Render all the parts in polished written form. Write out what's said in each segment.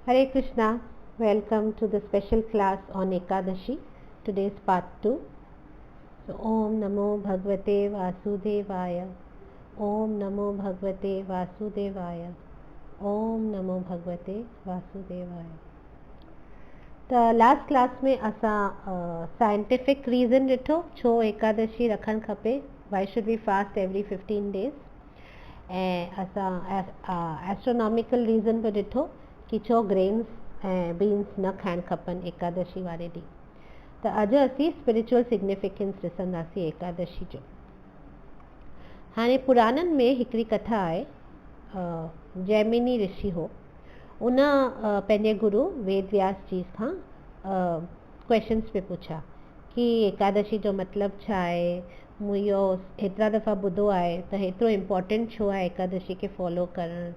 Hare Krishna, welcome to the special class on Ekadashi. Today is part 2. So, Om Namo Bhagavate Vasudevaya. Om Namo Bhagavate Vasudevaya. Om Namo Bhagavate Vasudevaya. The last class में असां scientific reason ॾिठो छो एकादशी रखणु खपे. Why should we fast every 15 days? ऐं असां astronomical reason बि ॾिठो कि छो ग्रेन्स ऐं बीन्स न खाइणु खपनि एकादशी वारे ॾींहुं. त अॼु असीं स्पिरिचुअल सिग्निफिकेंस ॾिसंदासीं एकादशी जो. हाणे पुराणनि में हिकिड़ी कथा आहे. जैमिनी ऋषि हो, उन पंहिंजे गुरु वेद व्यास जी खां क्वेश्चन्स पे पुछा कि एकादशी जो मतिलबु छा आहे. मूं इहो हेतिरा दफ़ा ॿुधो आहे त हेतिरो इम्पोर्टेंट छो आहे एकादशी खे फॉलो करणु,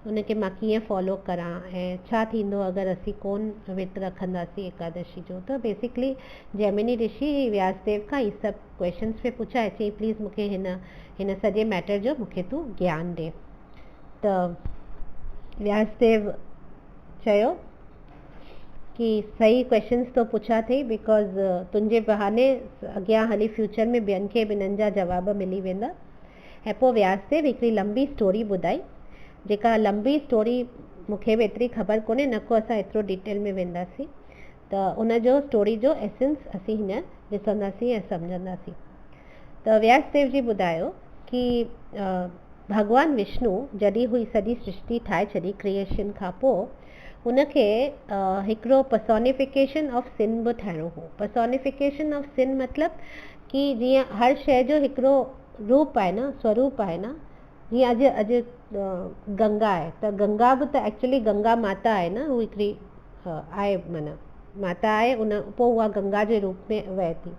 उनखे मां कीअं फॉलो करां ऐं छा थींदो अगरि असीं कोन विर्तु रखंदासीं एकादशी जो. त बेसिकली जैमिनी ऋषि व्यासदेव खां इहे सभु क्वेश्चन्स पे पुछा ऐं चई प्लीज़ मूंखे हिन सॼे मैटर जो मूंखे तूं ज्ञान ॾे. त व्यासदेव चयो कि सही क्वेश्चन्स तो पुछा थई बिकॉज़ तुंहिंजे बहाने अॻियां हली फ्यूचर में ॿियनि खे बि हिननि जा जवाब मिली वेंदा. ऐं पोइ व्यासदेव हिकिड़ी लंबी स्टोरी ॿुधाई, जेका लंबी स्टोरी मूंखे बि एतिरी ख़बर कोन्हे, न को असां एतिरो डिटेल में वेंदासीं. त उन जो स्टोरी जो एसेंस असीं हींअर ॾिसंदासीं ऐं सम्झंदासीं. त व्यासदेव जी ॿुधायो कि भॻवानु विष्णु जॾहिं हुई सॼी सृष्टि ठाहे छॾी क्रिएशन खां पोइ, उनखे हिकिड़ो पर्सोनिफिकेशन ऑफ सिन बि ठाहिणो हो. पर्सोनिफिकेशन ऑफ सिन मतिलबु कि जीअं हर शइ जो हिकिड़ो रूप आहे न, स्वरूप आहे न. जीअं अॼु गंगा आहे त गंगा बि त एक्चुअली गंगा माता आहे न, हू हिकिड़ी आहे माना माता आहे. उन पोइ उहा गंगा जे रूप में वहे थी.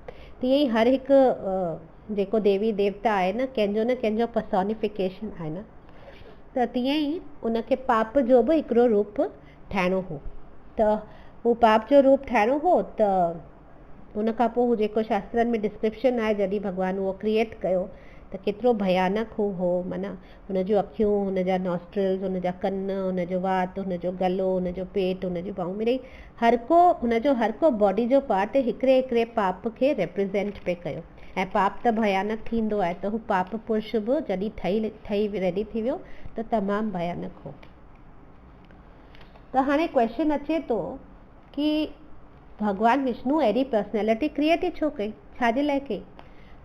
तीअं ई हर हिकु जेको देवी देवता आहे न, कंहिंजो पर्सोनिफिकेशन आहे न. त तीअं ई उनखे पाप जो बि हिकिड़ो रूप ठाहिणो हो. त हू पाप जो रूप ठाहिणो हो. त उन खां पोइ हू जेको शास्त्रनि में डिस्क्रिप्शन आहे जॾहिं भॻवानु उहो क्रिएट कयो त केतिरो भयानक हू हो. माना हुन जूं अखियूं, हुन जा नॉस्ट्रल्स, हुन जा कन, हुन जो वात, हुन जो गलो, हुन जो पेट, हुन जूं ॿाहूं, मिड़ई हुन जो हर को बॉडी जो पार्ट हिकिड़े हिकिड़े पाप खे रिप्रेज़ेंट पे कयो. ऐं पाप त भयानक थींदो आहे, त हू पाप पुरुष बि जॾहिं ठही रेडी थी वियो त तमामु भयानक हो. त हाणे क्वेश्चन अचे थो कि भॻवानु विष्णु अहिड़ी पर्सनैलिटी क्रिएट ई छो कई, छाजे लाइ कई.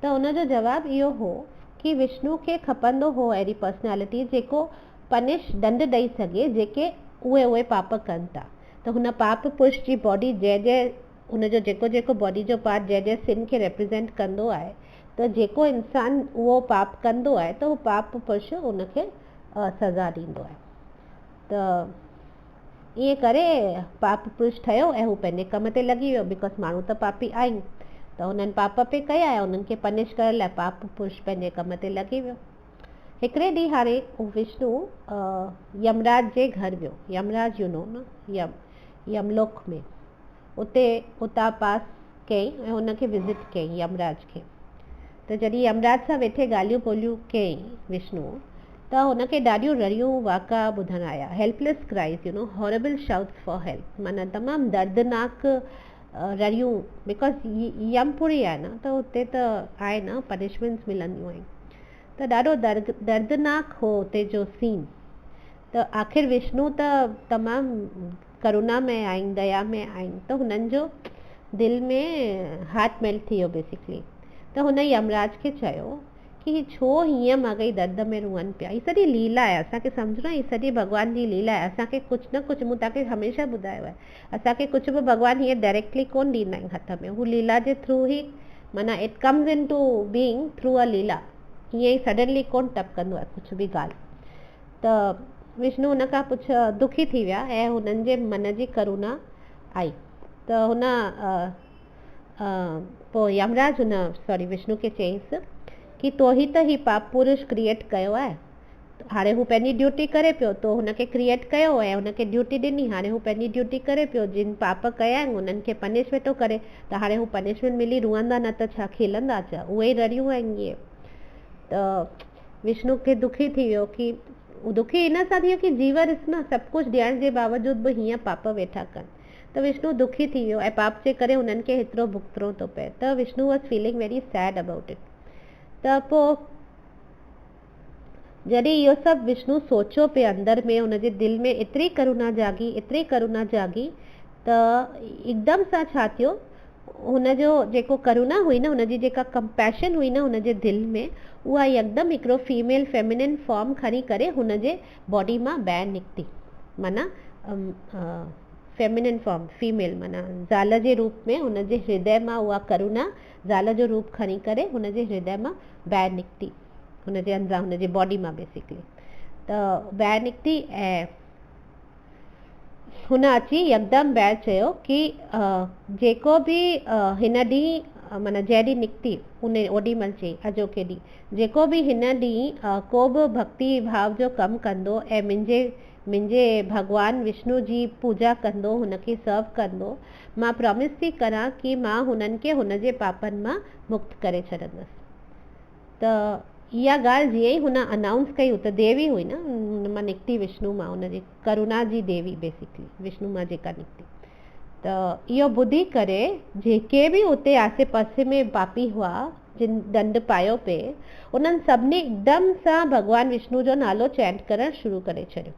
त उनजो जवाबु इहो हो कि विष्णु खे खपंदो हो अहिड़ी पर्सनैलिटी जेको दंड ॾेई सघे जेके उहे पाप कनि था. त हुन पाप पुरुष जी बॉडी जंहिं हुनजो जेको बॉडी जो पार्ट जंहिं सिन खे रिप्रेज़ेंट कंदो आहे, त जेको इंसान उहो पाप कंदो आहे त उहो पाप पुरुष उनखे सज़ा ॾींदो आहे. त ईअं करे पाप पुरुष ठहियो ऐं हू पंहिंजे कम ते लॻी वियो. बिकॉज़ माण्हू त पापी आहिनि, त हुननि पाप पे कया ऐं उन्हनि खे पनिश करण लाइ पाप पुरुष पंहिंजे कम ते लॻी वियो. हिकिड़े ॾींहुं हाणे विष्णु यमराज जे घर वियो. यमराज यू नो न, यमलोक में, उतां पास कयईं ऐं उनखे विज़िट कयईं यमराज खे. त जॾहिं यमराज सां वेठे ॻाल्हियूं ॿोलियूं कयईं विष्णु, त हुनखे ॾाढियूं रड़ियूं वाका ॿुधण आया. Helpless cries, horrible shouts for help, माना तमामु दर्दनाक रड़ियूं. बिकॉज़ यमपुरी आहे न, त हुते त आहे न, पनिशमेंट्स मिलंदियूं आहिनि. त ॾाढो दर्दनाक हो हुते जो सीन. त आख़िर विष्णु त तमामु करुणा में आहिनि, दया में आहिनि. त हुननि जो दिलि में हार्ट मेल्ट थी वियो बेसिकली. त हुन यमराज खे चयो कि छो हीअं मगई दर्द में रुअनि पिया. ही सॼी लीला आहे, असांखे सम्झणो आहे, ही सॼी भॻवान जी लीला आहे. असांखे कुझु न कुझु, मूं तव्हांखे हमेशह ॿुधायो आहे, असांखे कुझु बि भॻवानु हीअं डायरेक्टली कोन ॾींदा आहिनि हथ में. हू लीला जे थ्रू ई, माना it comes into being through a lila. हीअं ई सडनली कोन टपकंदो आहे कुझु बि ॻाल्हि. त विष्णु हुन खां दुखी थी विया ऐं हुननि जे मन जी करुणा आई. त हुन पोइ यमराज विष्णु खे चयईंसि कि तो ही त ही पाप पुरुष क्रिएट कयो आहे. हाणे हू पंहिंजी ड्यूटी करे पियो. तो हुनखे क्रिएट कयो ऐं हुनखे ड्यूटी ॾिनी. हाणे हू पंहिंजी ड्यूटी करे पियो. जिन पाप कया आहिनि उन्हनि खे पनिश वेठो करे. त हाणे हू पनिशमेंट मिली रुअंदा न त छा खिलंदा छा. उहे ई रड़ियूं आहिनि इहे. त विष्णु खे दुखी थी वियो कि दुखी इन सां थियो कि जीव ॾिस न सभु कुझु ॾियण जे बावजूद बि हीअं पाप वेठा कनि। त विष्णु दुखी थी वियो ऐं पाप जे करे हुननि खे हेतिरो भुगतणो थो पए। त Vishnu was feeling very sad about it. त पोइ जॾहिं इहो सभु विष्णु सोचियो पिए अंदर में, हुनजे दिलि में एतिरी करुणा जागी, एतिरी करुणा जागी, त हिकदमि सां छा थियो, हुनजो जेको करुणा हुई न, हुनजी जेका कंपैशन हुई न हुनजे दिलि में, उहा यकदमि हिकिड़ो फीमेल फेमिनिन फॉर्म खणी करे हुनजे बॉडी मां ॿाहिरि निकिती। माना फेमिनिन फॉर्म, फीमेल माना ज़ाल जे रूप में हुनजे हृदय मां उहा करुणा ज़ाल जो रूप खणी करे हुनजे हृदय मां ॿाहिरि निकिती, हुनजे अंदरां हुनजे बॉडी मां बेसिकली। त ॿाहिरि निकिती ऐं हुन अची यकदमि ॿाहिरि चयो कि जेको बि हिन ॾींहुं माना जंहिं ॾींहुं निकिती उन ओॾीमहिल चई अॼोके ॾींहुं, जेको बि हिन ॾींहुं को बि भक्ति भाव जो कमु कंदो ऐं मुंहिंजे भॻवानु विष्णु जी पूजा कंदो, हुनखे सर्व कंदो, मां प्रॉमिस थी करां कि मां हुननि खे हुनजे पापनि मां मुक्त करे छॾंदसि। त इहा ॻाल्हि जीअं ई हुन अनाउंस कई, त देवी हुई न हुन मां निकिती, विष्णु मां, हुनजी करुणा जी देवी बेसिकली, विष्णु मां जेका निकिती। त इहो ॿुधी करे जेके बि उते आसे पासे में पापी हुआ जिन दंड पायो पिए, उन्हनि सभिनी हिकदमि सां भॻवानु विष्णु जो नालो चैंट करणु शुरू करे छॾियो।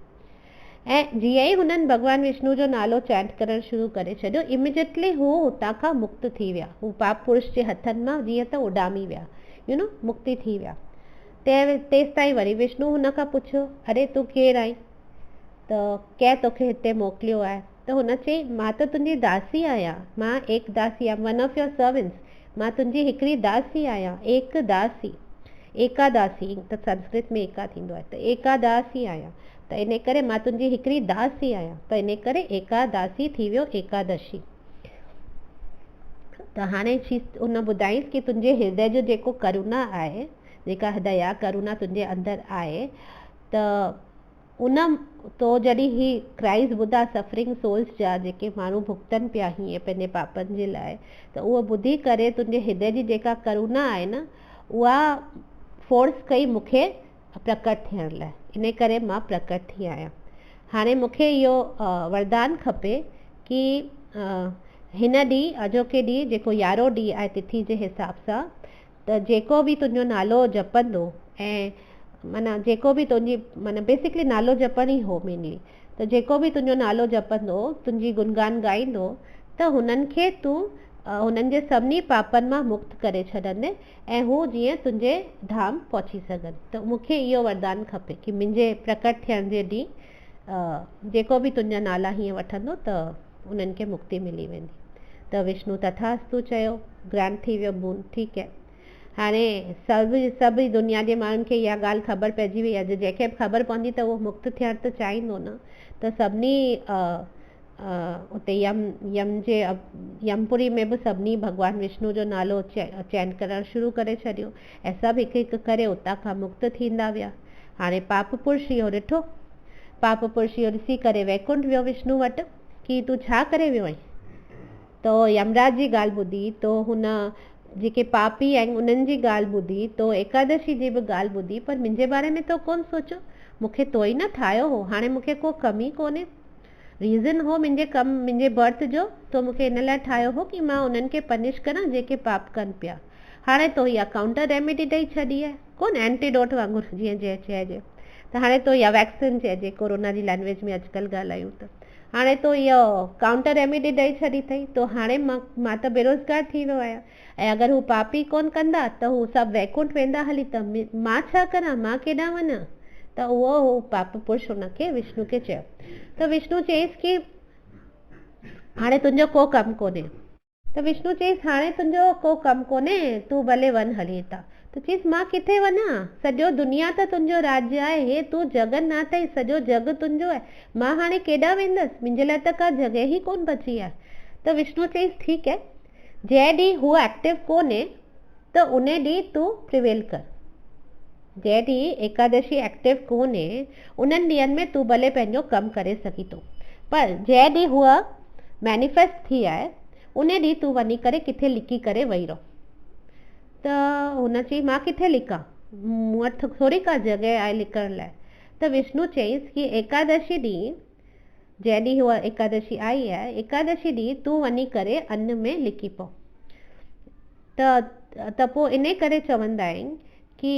ऐं जीअं ई हुननि भॻवानु विष्णु जो नालो चैंट करणु शुरू करे छॾियो, इमिजिएटली हू हुतां खां मुक्त थी विया। हू पाप पुरुष जे हथनि मां जीअं त उॾामी विया, मुक्ति थी विया। तेसि ताईं वरी विष्णु हुन खां पुछियो, अरे तूं केरु आहीं, त कंहिं तोखे हिते मोकिलियो आहे? त हुन चई, मां त तुंहिंजी दासी आहियां, मां एक दासी आहियां, वन ऑफ योर सर्वेंट्स, मां तुंहिंजी हिकिड़ी दासी आहियां, एक दासी, एकादासी त संस्कृत में एका थींदो आहे, त एकादासी आहियां, त इन करे मां तुंहिंजी हिकिड़ी दासी आहियां, त इन करे एकादासी थी वियो एकादशी। त हाणे उन ॿुधाईंसि कि तुंहिंजे हृदय जो जेको करुणा आहे, जेका दया करुणा तुंहिंजे अंदरि आहे, त उन तो जॾहिं ही क्राइस ॿुधा सफरिंग सोल्स जा, जेके माण्हू भुगतनि पिया हीअं पंहिंजे पापनि जे लाइ, त उहो ॿुधी करे तुंहिंजे हृदय जी जेका करुणा आहे न, उहा फोर्स कई मूंखे प्रकट थियण लाइ, इन करे मां प्रकट थी आहियां। हाणे मूंखे इहो वरदान खपे कि हिन ॾींहुं, अॼोके ॾींहुं, जेको 11हों ॾींहुं आहे तिथि जे हिसाब सां, त जेको बि तुंहिंजो नालो जपंदो, ऐं माना जेको बि तुंहिंजी माना बेसिकली नालो जपण ई हो मेनली, त जेको बि तुंहिंजो नालो जपंदो, तुंहिंजी गुणगान ॻाईंदो, त हुननि खे तूं हुननि जे सभिनी पापनि मां मुक्त करे छॾंदे ऐं हू जीअं तुंहिंजे धाम पहुची सघनि। त मूंखे इहो वरदान खपे कि मुंहिंजे प्रकट थियण जे ॾींहुं जेको बि तुंहिंजा नाला हीअं वठंदो त उन्हनि खे मुक्ति मिली वेंदी। त विष्णु तथास्तु चयो, ग्रांट थी वियो बून, ठीकु आहे। हाणे सभु दुनिया जे माण्हुनि खे इहा ॻाल्हि ख़बर पइजी वई आहे। जंहिंखे बि ख़बर पवंदी त उहो मुक्त थियण त चाहींदो न। त सभिनी उते यमपुरी में बि सभिनी भॻवानु विष्णु जो नालो चैन करणु शुरू करे छॾियो ऐं सभु हिकु हिकु करे उतां खां मुक्त थींदा विया। हाणे पाप पुरुष इहो ॾिठो, पाप पुरुष इहो ॾिसी करे वैकुंठ वियो विष्णु वटि कि तूं छा करे वियो आहीं। तो यमराज जी ॻाल्हि ॿुधी, तो हुन जेके पापी आहिनि उन्हनि जी ॻाल्हि ॿुधी, तो एकादशी जी बि ॻाल्हि ॿुधी, पर मुंहिंजे बारे में तो कोन सोचो। मूंखे तो ई न ठाहियो हो, हाणे मूंखे को कमी कोन्हे, रीज़न हो मुंहिंजे बर्थ जो, तो मूंखे इन लाइ ठाहियो हो कि मां उन्हनि खे पनिश करां जेके पाप कनि पिया। हाणे तो इहा काउंटर रेमेडी ॾेई छॾी आहे, कोन एंटीडोट वांगुरु जीअं चइजे। त हाणे तो इहा वैक्सीन चइजे, कोरोना जी लैंग्वेज में अॼुकल्ह ॻाल्हायूं त। हाणे तो इहो काउंटर रेमेडी ॾेई छॾी अथई, तो हाणे मां त बेरोज़गार थी वियो आहियां। ऐं अगरि हू पापी कोन कंदा त हू सभु वैकुंठ वेंदा हली, त मां छा करां, मां केॾां वञा। त उहो पाप पुरुष हुनखे विष्णु खे चयो। त विष्णु चयईसि कि हाणे तुंहिंजो को कमु कोन्हे। त विष्णु चयईसि हाणे तुंहिंजो को कमु कोन्हे, तूं भले वञ हली हितां। त चयईसि मां किथे वञा, सॼो दुनिया त तुंहिंजो राज्य आहे, हे तूं जगन्नाथ आई, सॼो जग तुंहिंजो आहे, मां हाणे केॾां वेंदसि, मुंहिंजे लाइ त का जॻह ई कोन बची आहे। त विष्णु चयईसि ठीकु आहे, जंहिं ॾींहुं हू एक्टिव कोन्हे त उन ॾींहुं तूं प्रिवेल कर। जंहिं ॾींहुं एकादशी एक्टिव कोन्हे उन्हनि ॾींहंनि में तूं भले पंहिंजो कमु करे सघी थो, पर जंहिं ॾींहुं हूअ मैनिफेस्ट थी आहे उन ॾींहुं तूं वञी करे किथे लिकी करे वेही रहो। त हुन चई मां किथे लिकां, मूं वटि थोरी का जॻह आहे लिकण लाइ। त विष्णु चयईंसि कि एकादशी ॾींहुं जंहिं ॾींहुं हूअ एकादशी आई आहे, एकादशी ॾींहुं तूं वञी करे अन्न में लिकी पओ। त पोइ इन करे चवंदा आहिनि कि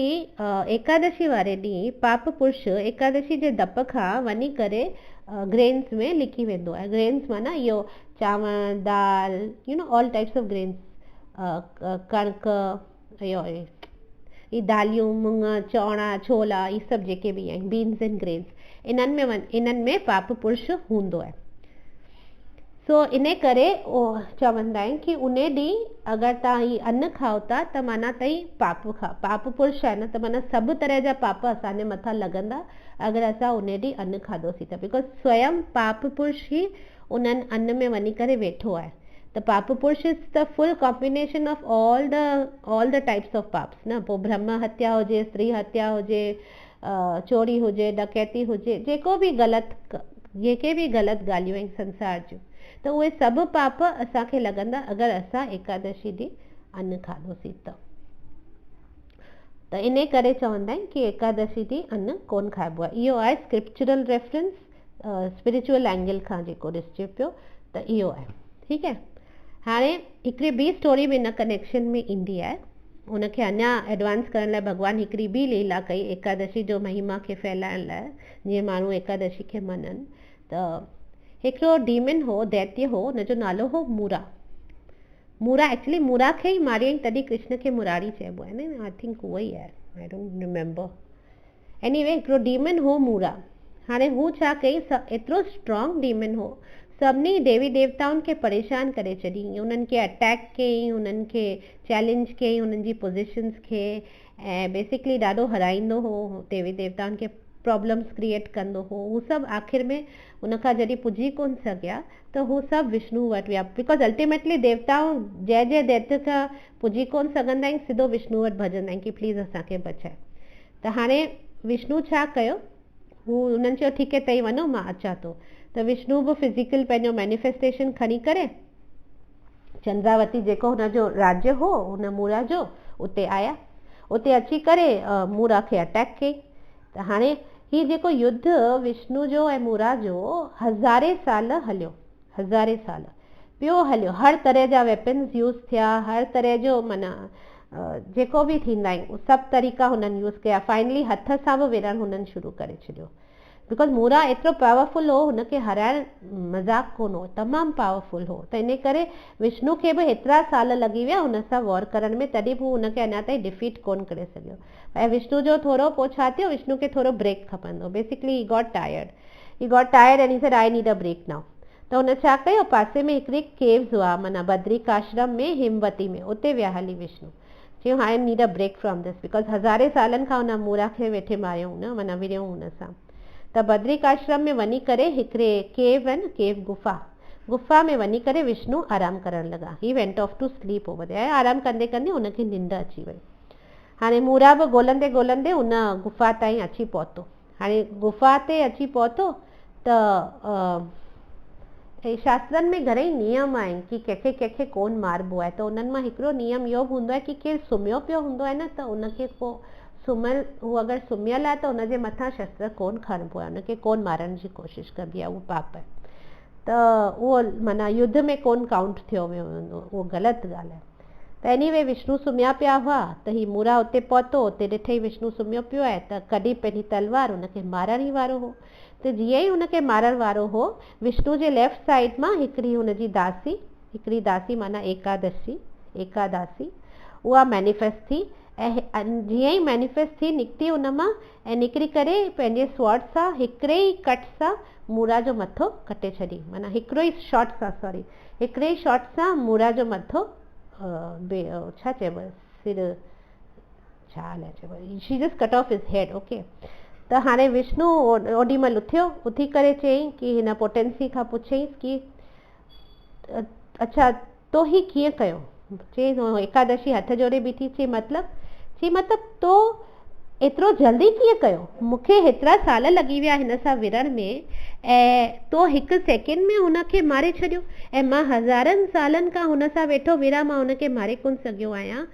एकादशी वारे ॾींहुं पाप पुरुष एकादशी जे दप खां वञी करे ग्रेन्स में लिकी वेंदो आहे। ग्रेन्स माना इहो चांवर, दाल, ऑल टाइप्स ऑफ ग्रेन्स, कणिक, ई दालियूं, मुङ, चौणा, छोला, ई सभु जेके बि आहिनि, बीन्स एंड ग्रेन्स, इन्हनि में पाप पुरुष हूंदो आहे। सो इन करे चवंदा आहिनि कि उन ॾींहुं अगरि तव्हां ही अन्न खाओ था त माना तई पाप पुरुष आहे न, त माना सभु तरह जा पाप असांजे मथां लॻंदा अगरि असां उन ॾींहुं अन्न खाधोसीं त, बिकॉज स्वयं पाप पुरुष ई उन्हनि अन्न में वञी करे वेठो आहे। त Paap Purush is the full combination of all the types of पाप्स न। पोइ ब्रह्म हत्या हुजे, स्त्री हत्या हुजे, चोरी हुजे, डकैती हुजे, जेके बि ग़लति ॻाल्हियूं आहिनि संसार जूं, त उहे सभु पाप असांखे लॻंदा अगरि असां एकादशी ॾींहुं अन्न खाधोसीं त इन करे चवंदा आहिनि कि एकादशी ॾींहुं अन्न कोन खाइबो आहे। इहो आहे स्क्रिप्चुरल रेफरेंस, स्पिरिचुअल एंगल खां जेको ॾिसिजे पियो त इहो आहे। ठीकु आहे। हाणे हिकिड़ी ॿी स्टोरी बि हिन कनेक्शन में ईंदी आहे। उनखे अञा एडवांस करण लाइ भॻवानु हिकिड़ी ॿी लीला कई एकादशी जो महिमा खे फैलाइण लाइ, जीअं माण्हू एकादशी खे मञनि। त हिकिड़ो डीमन हो, दैत्य हो, हुनजो नालो हो मूरा। एक्चुअली मूरा खे ई मारियईं, तॾहिं कृष्ण खे मुरारी चइबो आहे न, आई थिंक उहो ई आहे, आई डोंट रिमेंबर। एनीवे हिकिड़ो डीमन हो मूरा। हाणे हू छा कई, एतिरो स्ट्रॉन्ग डीमन हो, सभिनी देवी देवताउनि खे परेशान करे चयईं, उन्हनि खे अटैक कयईं, उन्हनि खे चैलेंज कयईं, उन्हनि जी पोज़िशन्स खे, ऐं बेसिकली ॾाढो हराईंदो हो, देवी देवताउनि खे प्रॉब्लम्स क्रिएट कंदो हो। हू सभु आख़िर में उनखां जॾहिं पुॼी कोन सघिया त हू सभु विष्णु वटि विया, बिकॉज अल्टीमेटली देवताऊं जंहिं दैत्य खां पुॼी कोन सघंदा आहिनि, सिधो विष्णु वटि भॼंदा आहिनि कि प्लीज़ असांखे बचाए। त हाणे विष्णु छा कयो, हू उन्हनि चयो ठीकु आहे तई वञो, मां अचां थो। त विष्णु बि फिज़िकल पंहिंजो मैनिफेस्टेशन खणी करे चंद्रावती जेको हुनजो राज्य हो हुन मूरा जो, उते आया। उते अची करे मूरा खे अटैक कई। त हाणे ही जेको युद्ध विष्णु जो ऐं मूरा जो 1000 साल हलियो, 1000 साल पियो हलियो। हर तरह जा वेपन्स यूज़ थिया, हर तरह जो माना जेको बि थींदा आहिनि सभु तरीक़ा हुननि यूज़ कया। फाइनली हथ सां बि विढ़णु हुननि शुरू करे छॾियो, बिकॉज मूरा एतिरो पावरफुल हो, हुनखे हराइण मज़ाक कोन हो, तमामु पावरफुल हो। त इन करे विष्णु खे बि एतिरा साल लॻी विया हुन सां वॉर करण में, तॾहिं बि हुनखे अञा ताईं डिफीट कोन करे सघियो। ऐं विष्णु जो थोरो पोइ छा थियो, विष्णु खे थोरो ब्रेक खपंदो, basically he got tired and he said I need a break now. त हुन छा कयो, पासे में हिकिड़ी केव्स हुआ, माना बद्रिकाश्रम में, हिमवती में, उते विया हली विष्णु। चयो I need a break from this, because 1000 सालनि खां हुन मूरा खे वेठे मारियऊं न, माना विड़ियऊं हुन सां। त बद्रिकाश्रम में वञी करे हिकिड़े केव गुफ़ा में वञी करे विष्णु आराम करण लॻा। He went off to sleep over there. आराम कंदे कंदे हुनखे निंड अची वई। हाणे मूरा बि ॻोल्हंदे ॻोल्हंदे हुन गुफ़ा ताईं अची पहुतो। हाणे गुफ़ा ते अची पहुतो त शास्त्रनि में घणेई नियम आहिनि कि कंहिंखे कोन मारबो आहे। त उन्हनि मां हिकिड़ो नियम इहो बि हूंदो आहे कि केरु सुम्हियो पियो हूंदो आहे न, त उनखे पोइ हू अगरि सुम्हियल आहे त हुनजे मथां शस्त्र कोन खणबो आहे, उनखे कोन मारण जी कोशिशि कबी आहे, उहो पाप आहे। त उहो माना युद्ध में कोन काउंट थियो वियो हूंदो, उहो ग़लति ॻाल्हि आहे। त एनीवे विष्णु सुम्हिया पिया हुआ, त ही मूरा उते पहुतो, उते ॾिठई विष्णु सुम्हियो पियो आहे, त कढी पंहिंजी तलवार हुनखे मारण ई वारो हो। त जीअं ई हुनखे मारण वारो हो, विष्णु जे लेफ्ट साइड मां हिकिड़ी दासी माना एकादासी उहा मैनिफेस्ट थी। ऐं जीअं ई मैनिफेस्ट थी निकिती हुन मां, ऐं निकिरी करे पंहिंजे स्वॉर्ड सां हिकिड़े ई कट सां मूरा जो मथो कटे छॾी, माना हिकिड़े ई शॉट सां मूरा जो मथो छा चइबो सिर, छा अलाए चइबो, शी जस्ट कट ऑफ हिज हेड। ओके। त हाणे विष्णु ओॾीमहिल उथी करे चयईं कि हिन पोटेंसी खां पुछियईंसि कि अच्छा तो ही कीअं कयो। चई एकादशी हथ जोड़े बीठी, चई मतिलब तो एतिरो जल्दी कीअं कयो, मूंखे हेतिरा साल लॻी विया हिन सां विढ़ण में, ऐं तो हिकु सेकेंड में हुनखे मारे छॾियो, ऐं मां 1000 सालनि खां हुन सां वेठो विढ़ा, मां हुनखे मारे कोन सघियो आहियां।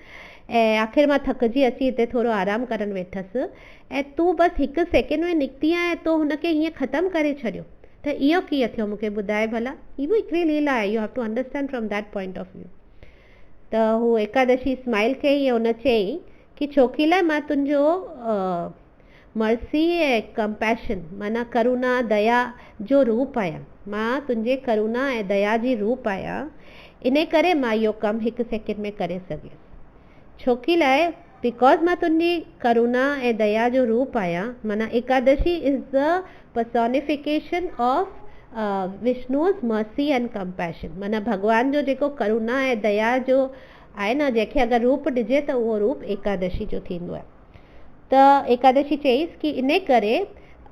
ऐं आख़िर मां थकिजी अची हिते थोरो आरामु करणु वेठसि ऐं तूं बसि हिकु सेकेंड में निकिती आहे ऐं तो हुनखे हीअं ख़तमु करे छॾियो, त इहो कीअं थियो मूंखे ॿुधाए भला। ही बि हिकिड़ी लीला आहे, you have to understand from that point of view. त हू एकादशी स्माइल कई ऐं हुन चयईं कि छोकी लाइ मां तुंहिंजो मर्सी ऐं कंपैशन माना करुणा दया जो रूप आहियां, मां तुंहिंजे करुणा ऐं दया जी रूप आहियां, इन करे मां इहो कमु हिकु सेकेंड में करे सघियसि। छोकी लाइ बिकॉज मां तुंहिंजी करुणा ऐं दया जो रूप आहियां, माना Ekadashi is the personification of Vishnu's mercy and compassion, माना भॻवान जो जेको करुणा ऐं दया जो आहे न, जंहिंखे अगरि रूप ॾिजे त उहो रूप एकादशी जो थींदो आहे। त एकादशी चईसि कि इन करे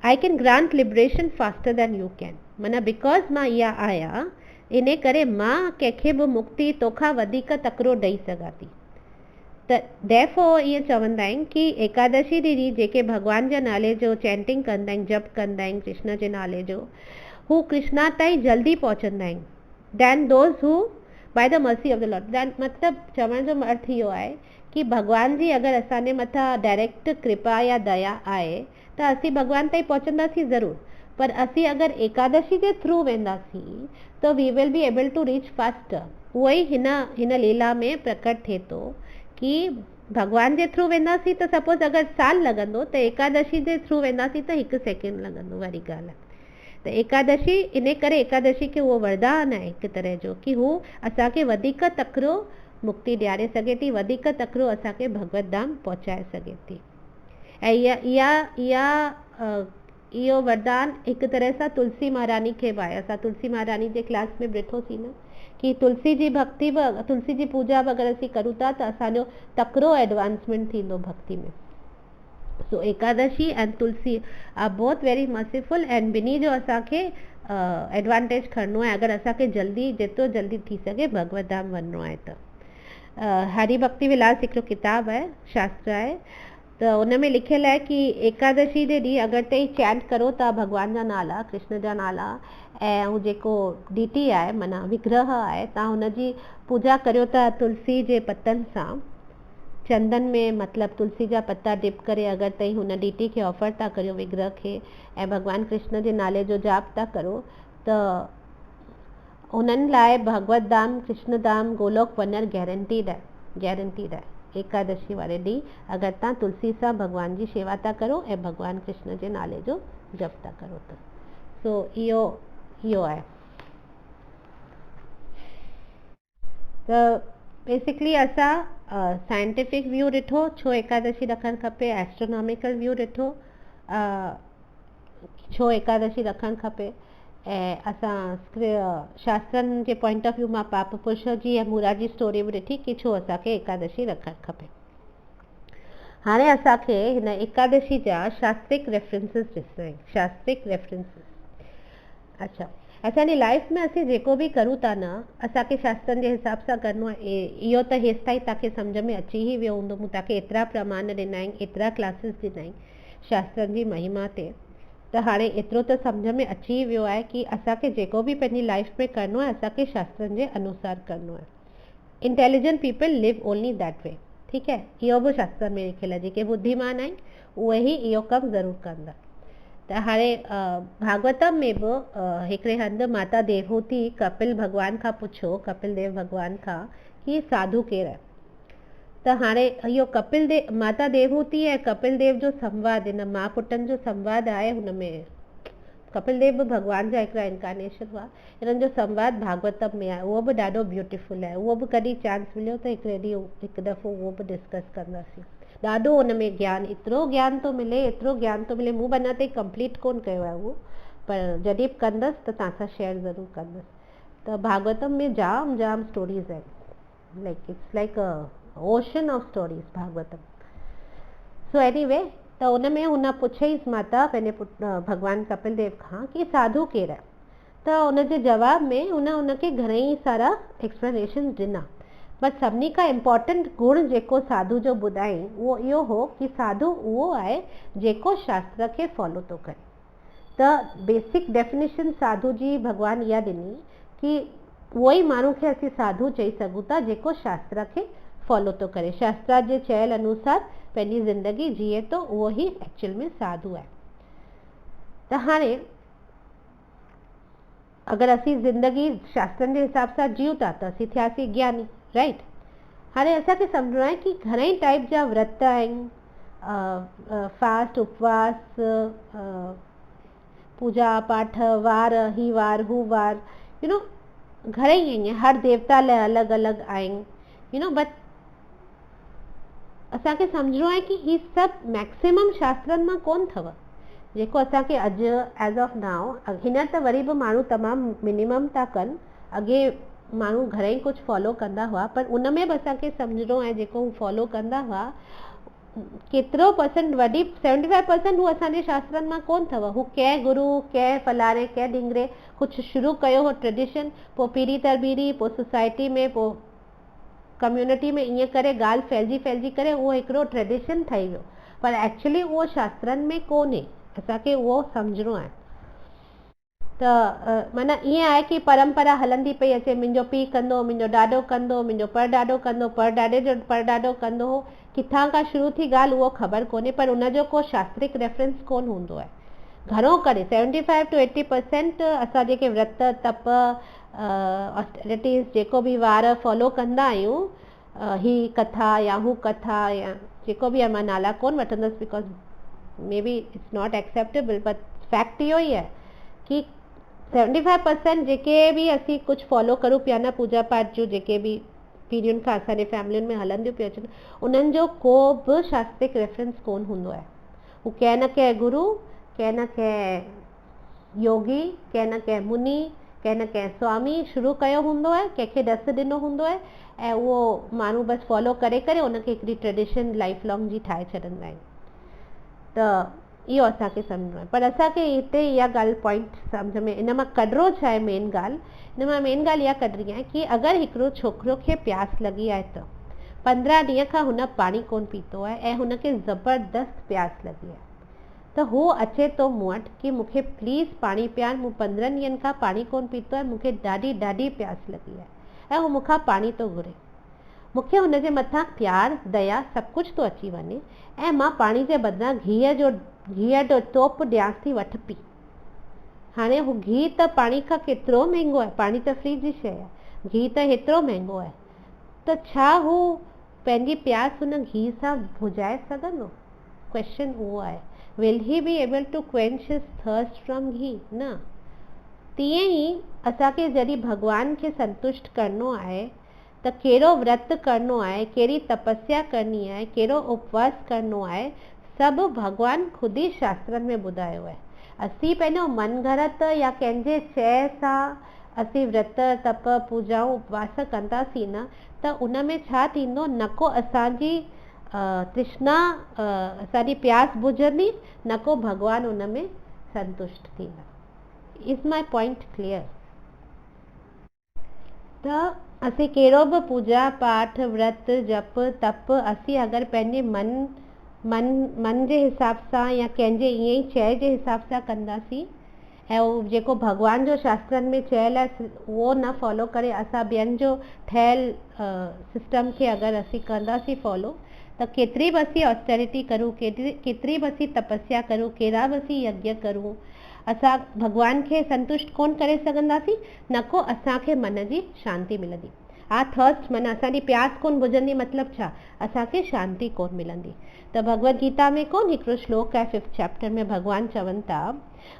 I can grant liberation faster than you can, माना बिकॉज मां इहा आहियां इन करे मां कंहिंखे बि मुक्ति तोखां वधीक तकिड़ो ॾेई सघां थी। त देयरफॉर ईअं चवंदा आहिनि कि एकादशी ॾींहुं जेके भॻवान जे नाले जो चैंटिंग कंदा आहिनि, जप कंदा आहिनि कृष्ण जे नाले जो, हू कृष्णा ताईं जल्दी पहुचंदा आहिनि then those who by the mercy of the Lord. Then मतिलबु चवण जो अर्थ इहो आहे कि भॻवान जी अगरि असांजे मथां डायरेक्ट कृपा या दया आहे त असीं भॻवान ताईं पहुचंदासीं ज़रूरु, पर असीं अगरि एकादशी जे थ्रू वेंदासीं त we will be able to reach faster. उहो ई हिन लीला में प्रकट थिए थो कि भॻवान जे थ्रू वेंदासीं त सपोज़ अगरि साल लॻंदो त एकादशी जे थ्रू वेंदासीं त हिकु सेकेंड लॻंदो, वारी ॻाल्हि आहे। त एकादशी इन करे एकादशी खे उहो वरदान आहे हिकु तरह जो कि हू असांखे वधीक तकिड़ो मुक्ति ॾियारे सघे थी, वधीक तकिड़ो असांखे भगवत धाम पहुचाए सघे थी। ऐं इहो वरदान हिकु तरह सां तुलसी महारानी खे बि आहे। असां तुलसी महारानी जे क्लास में बि ॾिठोसीं न कि तुलसी जी भक्ति बि, तुलसी जी पूजा बि अगरि असीं करूं था त असांजो तकिड़ो एडवांसमेंट थींदो भक्ति में। So Ekadashi and Tulsi are both very merciful and ॿिन्ही जो असांखे एडवांटेज खणणो आहे अगरि असांखे जल्दी जेतिरो जल्दी थी सघे भगवत धाम वञिणो आहे त। हरि भक्ति विलास हिकिड़ो किताबु आहे, शास्त्र आहे, त उन में लिखियलु आहे कि एकादशी जे ॾींहुं अगरि तव्हां चैंट करो था भॻवान जा नाला, कृष्ण जा नाला, ऐं हू जेको डीटी आहे माना विग्रह आहे, तव्हां हुनजी पूजा करियो था तुलसी जे पतनि सां, चंदन में मतिलबु तुलसी जा पता डिप करे अगरि तव्हां हुन डीटी खे ऑफर था करियो विग्रह खे, ऐं भॻवान कृष्ण जे नाले जो जाप था करो, त उन्हनि लाइ भगवत धाम कृष्ण धाम गोलोक वञणु गैरेंटीड आहे। एकादशी वारे ॾींहुं अगरि तव्हां तुलसी सां भॻवान जी शेवा था करो ऐं भॻवान कृष्ण जे नाले जो जप था करो त। सो इहो आहे। त बेसिकली असां साइंटिफिक व्यू ॾिठो छो एकादशी रखणु खपे, एस्ट्रोनॉमिकल व्यू ॾिठो छो एकादशी रखणु खपे, ऐं असां शास्त्रनि जे पॉइंट ऑफ व्यू मां पाप पुरुष जी ऐं मूरा जी स्टोरी बि ॾिठी कि छो असांखे एकादशी रखणु खपे। हाणे असांखे हिन एकादशी जा शास्त्रिक रेफरेंसिस ॾिसणा आहिनि। शास्त्रिक रेफरेंसिस, अच्छा, असांजी लाइफ में असीं जेको बि करूं था न असांखे शास्त्रनि जे हिसाब सां करिणो आहे। इहो त हेसि ताईं तव्हांखे सम्झ में अची ई वियो हूंदो, मूं तव्हांखे एतिरा प्रमाण ॾिना आहिनि, एतिरा क्लासिस ॾिना आहिनि शास्त्रनि जी महिमा ते, त हाणे एतिरो त सम्झ में अची वियो आहे कि असांखे जेको बि पंहिंजी लाइफ में करिणो आहे असांखे शास्त्रनि जे अनुसार करिणो आहे। Intelligent people live only that way, ठीकु आहे, इहो बि शास्त्रनि में लिखियलु आहे। जेके बुद्धिमान आहिनि उहे ई इहो कमु ज़रूरु कंदा। त हाणे भागवतम में बि हिकिड़े हंधि माता देवहूति कपिल भॻवान खां पुछो, कपिल देव भॻवान खां, कि साधू केरु आहे। त हाणे इहो माता देवहूति ऐं कपिल देव जो संवाद, हिन माउ पुटनि जो संवाद आहे। हुन में कपिल देव बि भॻवान जा हिकिड़ा इनकारनेशन हुआ। हिननि जो संवाद भागवतम में आहे, उहो बि ॾाढो ब्यूटीफुल आहे। उहो बि कॾहिं चांस मिलियो त हिकु दफ़ो उहो बि डिस्कस कंदासीं। ॾाढो हुन में ज्ञान, एतिरो ज्ञान थो मिले, एतिरो ज्ञान थो मिले। मूं अञा ताईं कंप्लीट कोन कयो आहे उहो, पर जॾहिं बि कंदसि त तव्हां सां शेयर ज़रूरु कंदसि। त भागवतम में जाम स्टोरीज़ आहिनि, like it's like ocean of stories Bhagavatam. So anyway, त उन में हुन पुछईसि माता पंहिंजे भॻवान कपिल देव खां कि साधु केरु आहे। त उनजे जवाब में उनखे घणेई सारा एक्सप्लेनेशन ॾिना, बट सभिनी खां इम्पॉर्टेंट गुण जेको साधु जो ॿुधाई उहो इहो हो कि साधु उहो आहे जेको शास्त्र खे फॉलो थो करे। त बेसिक डेफिनेशन साधु जी भॻवान इहा ॾिनी कि उहो ई माण्हू खे असीं साधु चई सघूं था जेको शास्त्र खे फॉलो तो करे, शास्त्रा जे चयल अनुसार पंहिंजी ज़िंदगी जिए तो उहो ही एक्चुअल में साधु आहे। त हाणे अगर असी ज़िंदगी शास्त्रनि जे हिसाब सां जियूं था त असी थियासीं ज्ञानी, राइट। हाणे असांखे सम्झणो आहे कि घणेई टाइप जा व्रत आहिनि, फास्ट, उपवास, पूजा पाठ, वार, ही वार हू वार, घणेई आहिनि, हर देवता लाइ अलॻि अलॻि आहिनि, बट असांखे सम्झणो आहे कि ही सभु मैक्सिमम शास्त्रनि मां कोन अथव जेको असांखे अॼु एज़ ऑफ नाउ, हींअर त वरी बि माण्हू तमामु मिनिमम था कनि, अॻे माण्हू घणेई कुझु फॉलो कंदा हुआ, पर उन में बि असांखे सम्झणो आहे जेको हू फॉलो कंदा हुआ केतिरो परसेंट, वॾी 75% हू असांजे शास्त्रनि मां कोन अथव। हू कंहिं गुरू, कंहिं फलाणे, कंहिं ढिंगरे कुझु शुरू कयो हो ट्रेडिशन, पोइ पीढ़ी दर पीढ़ी, पोइ सोसाइटी में, पोइ कम्युनिटी में ईअं करे ॻाल्हि फैलिजी करे उहो हिकिड़ो ट्रेडिशन ठही वियो, पर एक्चुअली उहो शास्त्रनि में कोन्हे, असांखे उहो सम्झणो आहे। त माना ईअं आहे कि परंपरा हलंदी पई अचे, मुंहिंजो पीउ कंदो, मुंहिंजो ॾाॾो कंदो, मुंहिंजो परॾाॾो कंदो, परॾाॾे जो परॾाॾो कंदो हो, किथां खां शुरू थी ॻाल्हि उहो ख़बर कोन्हे, पर उनजो को शास्त्रिक रेफरेंस कोन हूंदो आहे। घणो करे 75 to 80% असां जेके व्रत, तप, ऑस्टेरिटीज़, जेको बि वार फॉलो कंदा आहियूं, ही कथा या हू कथा या जेको बि आहे, मां नाला कोन वठंदसि because may be it's not acceptable, but fact इहो ई आहे कि 75% जेके बि असीं कुझु फॉलो करूं पिया न, पूजा पाठ जूं जेके बि पीढ़ियुनि खां असांजे फैमिलियुनि में हलंदियूं पियूं अचनि, उन्हनि जो को बि शास्त्रिक रेफरेंस कोन हूंदो आहे। हू कंहिं न कंहिं गुरू, कंहिं न कंहिं योगी, कंहिं न कंहिं मुनि, कंहिं न कंहिं स्वामी शुरू कयो हूंदो आहे, कंहिंखे ॾस ॾिनो हूंदो आहे, ऐं उहो माण्हू बसि फॉलो करे करे उनखे हिकिड़ी ट्रेडिशन लाइफ लॉन्ग जी ठाहे छॾींदा आहिनि। त इहो असांखे सम्झणो आहे, पर असांखे हिते इहा ॻाल्हि पॉइंट सम्झ में, इन मां कढिणो छा आहे मेन ॻाल्हि, इन मां मेन ॻाल्हि इहा कढणी आहे कि अगरि हिकिड़ो छोकिरो खे प्यास लॻी आहे त 15 ॾींहं खां हुन पाणी कोन पीतो आहे ऐं हुनखे ज़बरदस्त प्यास लॻी आहे, त हू अचे थो मूं वटि कि मूंखे प्लीज़ पाणी पीआर, मूं 15 ॾींहंनि खां पाणी कोन पीतो आहे, मूंखे ॾाढी प्यास लॻी आहे, ऐं हू मूंखां पाणी थो घुरे, मूंखे हुनजे मथां प्यार, दया सभु कुझु थो अची वञे, ऐं मां पाणी जे बदिरां घीअ जो टोप ॾियांसि थी, वठि पी। हाणे हू घी त पाणी खां केतिरो महांगो आहे, पाणी त फ्री जी शइ आहे, घी त हेतिरो महांगो आहे, त छा हू पंहिंजी प्यास हुन घी सां बुझाए सघंदो? क्वेश्चन उहो आहे। Will he be able to quench his thirst from ghee? न। तीअं ई असांखे जॾहिं भॻवान खे संतुष्ट करणो आहे त कहिड़ो व्रत करणो आहे, कहिड़ी तपस्या करणी आहे, कहिड़ो उपवास करणो आहे, सभु भॻवान ख़ुदि ई शास्त्रनि में ॿुधायो आहे। असीं पंहिंजो मन घरत या कंहिंजे चए सां असीं व्रत, तप, पूजाऊं, उपवास कंदासीं न, त उन में छा थींदो, न को असांजी तृष्णा, असांजी प्यास बुझंदी, न को भॻवान उन में संतुष्ट थींदा। Is my point clear? त असीं कहिड़ो बि पूजा पाठ, व्रत, जप, तप असीं अगरि पंहिंजे मन जे हिसाब सां या कंहिंजे ईअं ई चए जे हिसाब सां कंदासीं, ऐं उहो जेको भॻवान जो शास्त्रनि में चयल आहे उहो न फॉलो करे असां ॿियनि जो ठहियल सिस्टम खे अगरि असीं कंदासीं फॉलो, त केतिरी बि असीं ऑस्टेरिटी करूं, केतिरी बि असीं तपस्या करूं, कहिड़ा बि असीं यज्ञ करूं, असां भॻवान खे संतुष्ट कोन करे सघंदासीं, न को असांखे मन जी शांती मिलंदी। थर्स्ट माना असांजी प्यास कोन बुझंदी, मतिलबु छा, असांखे शांती कोन मिलंदी। त भगवत गीता में कोन हिकिड़ो श्लोक आहे 5th चैप्टर में, भॻवान चवनि था,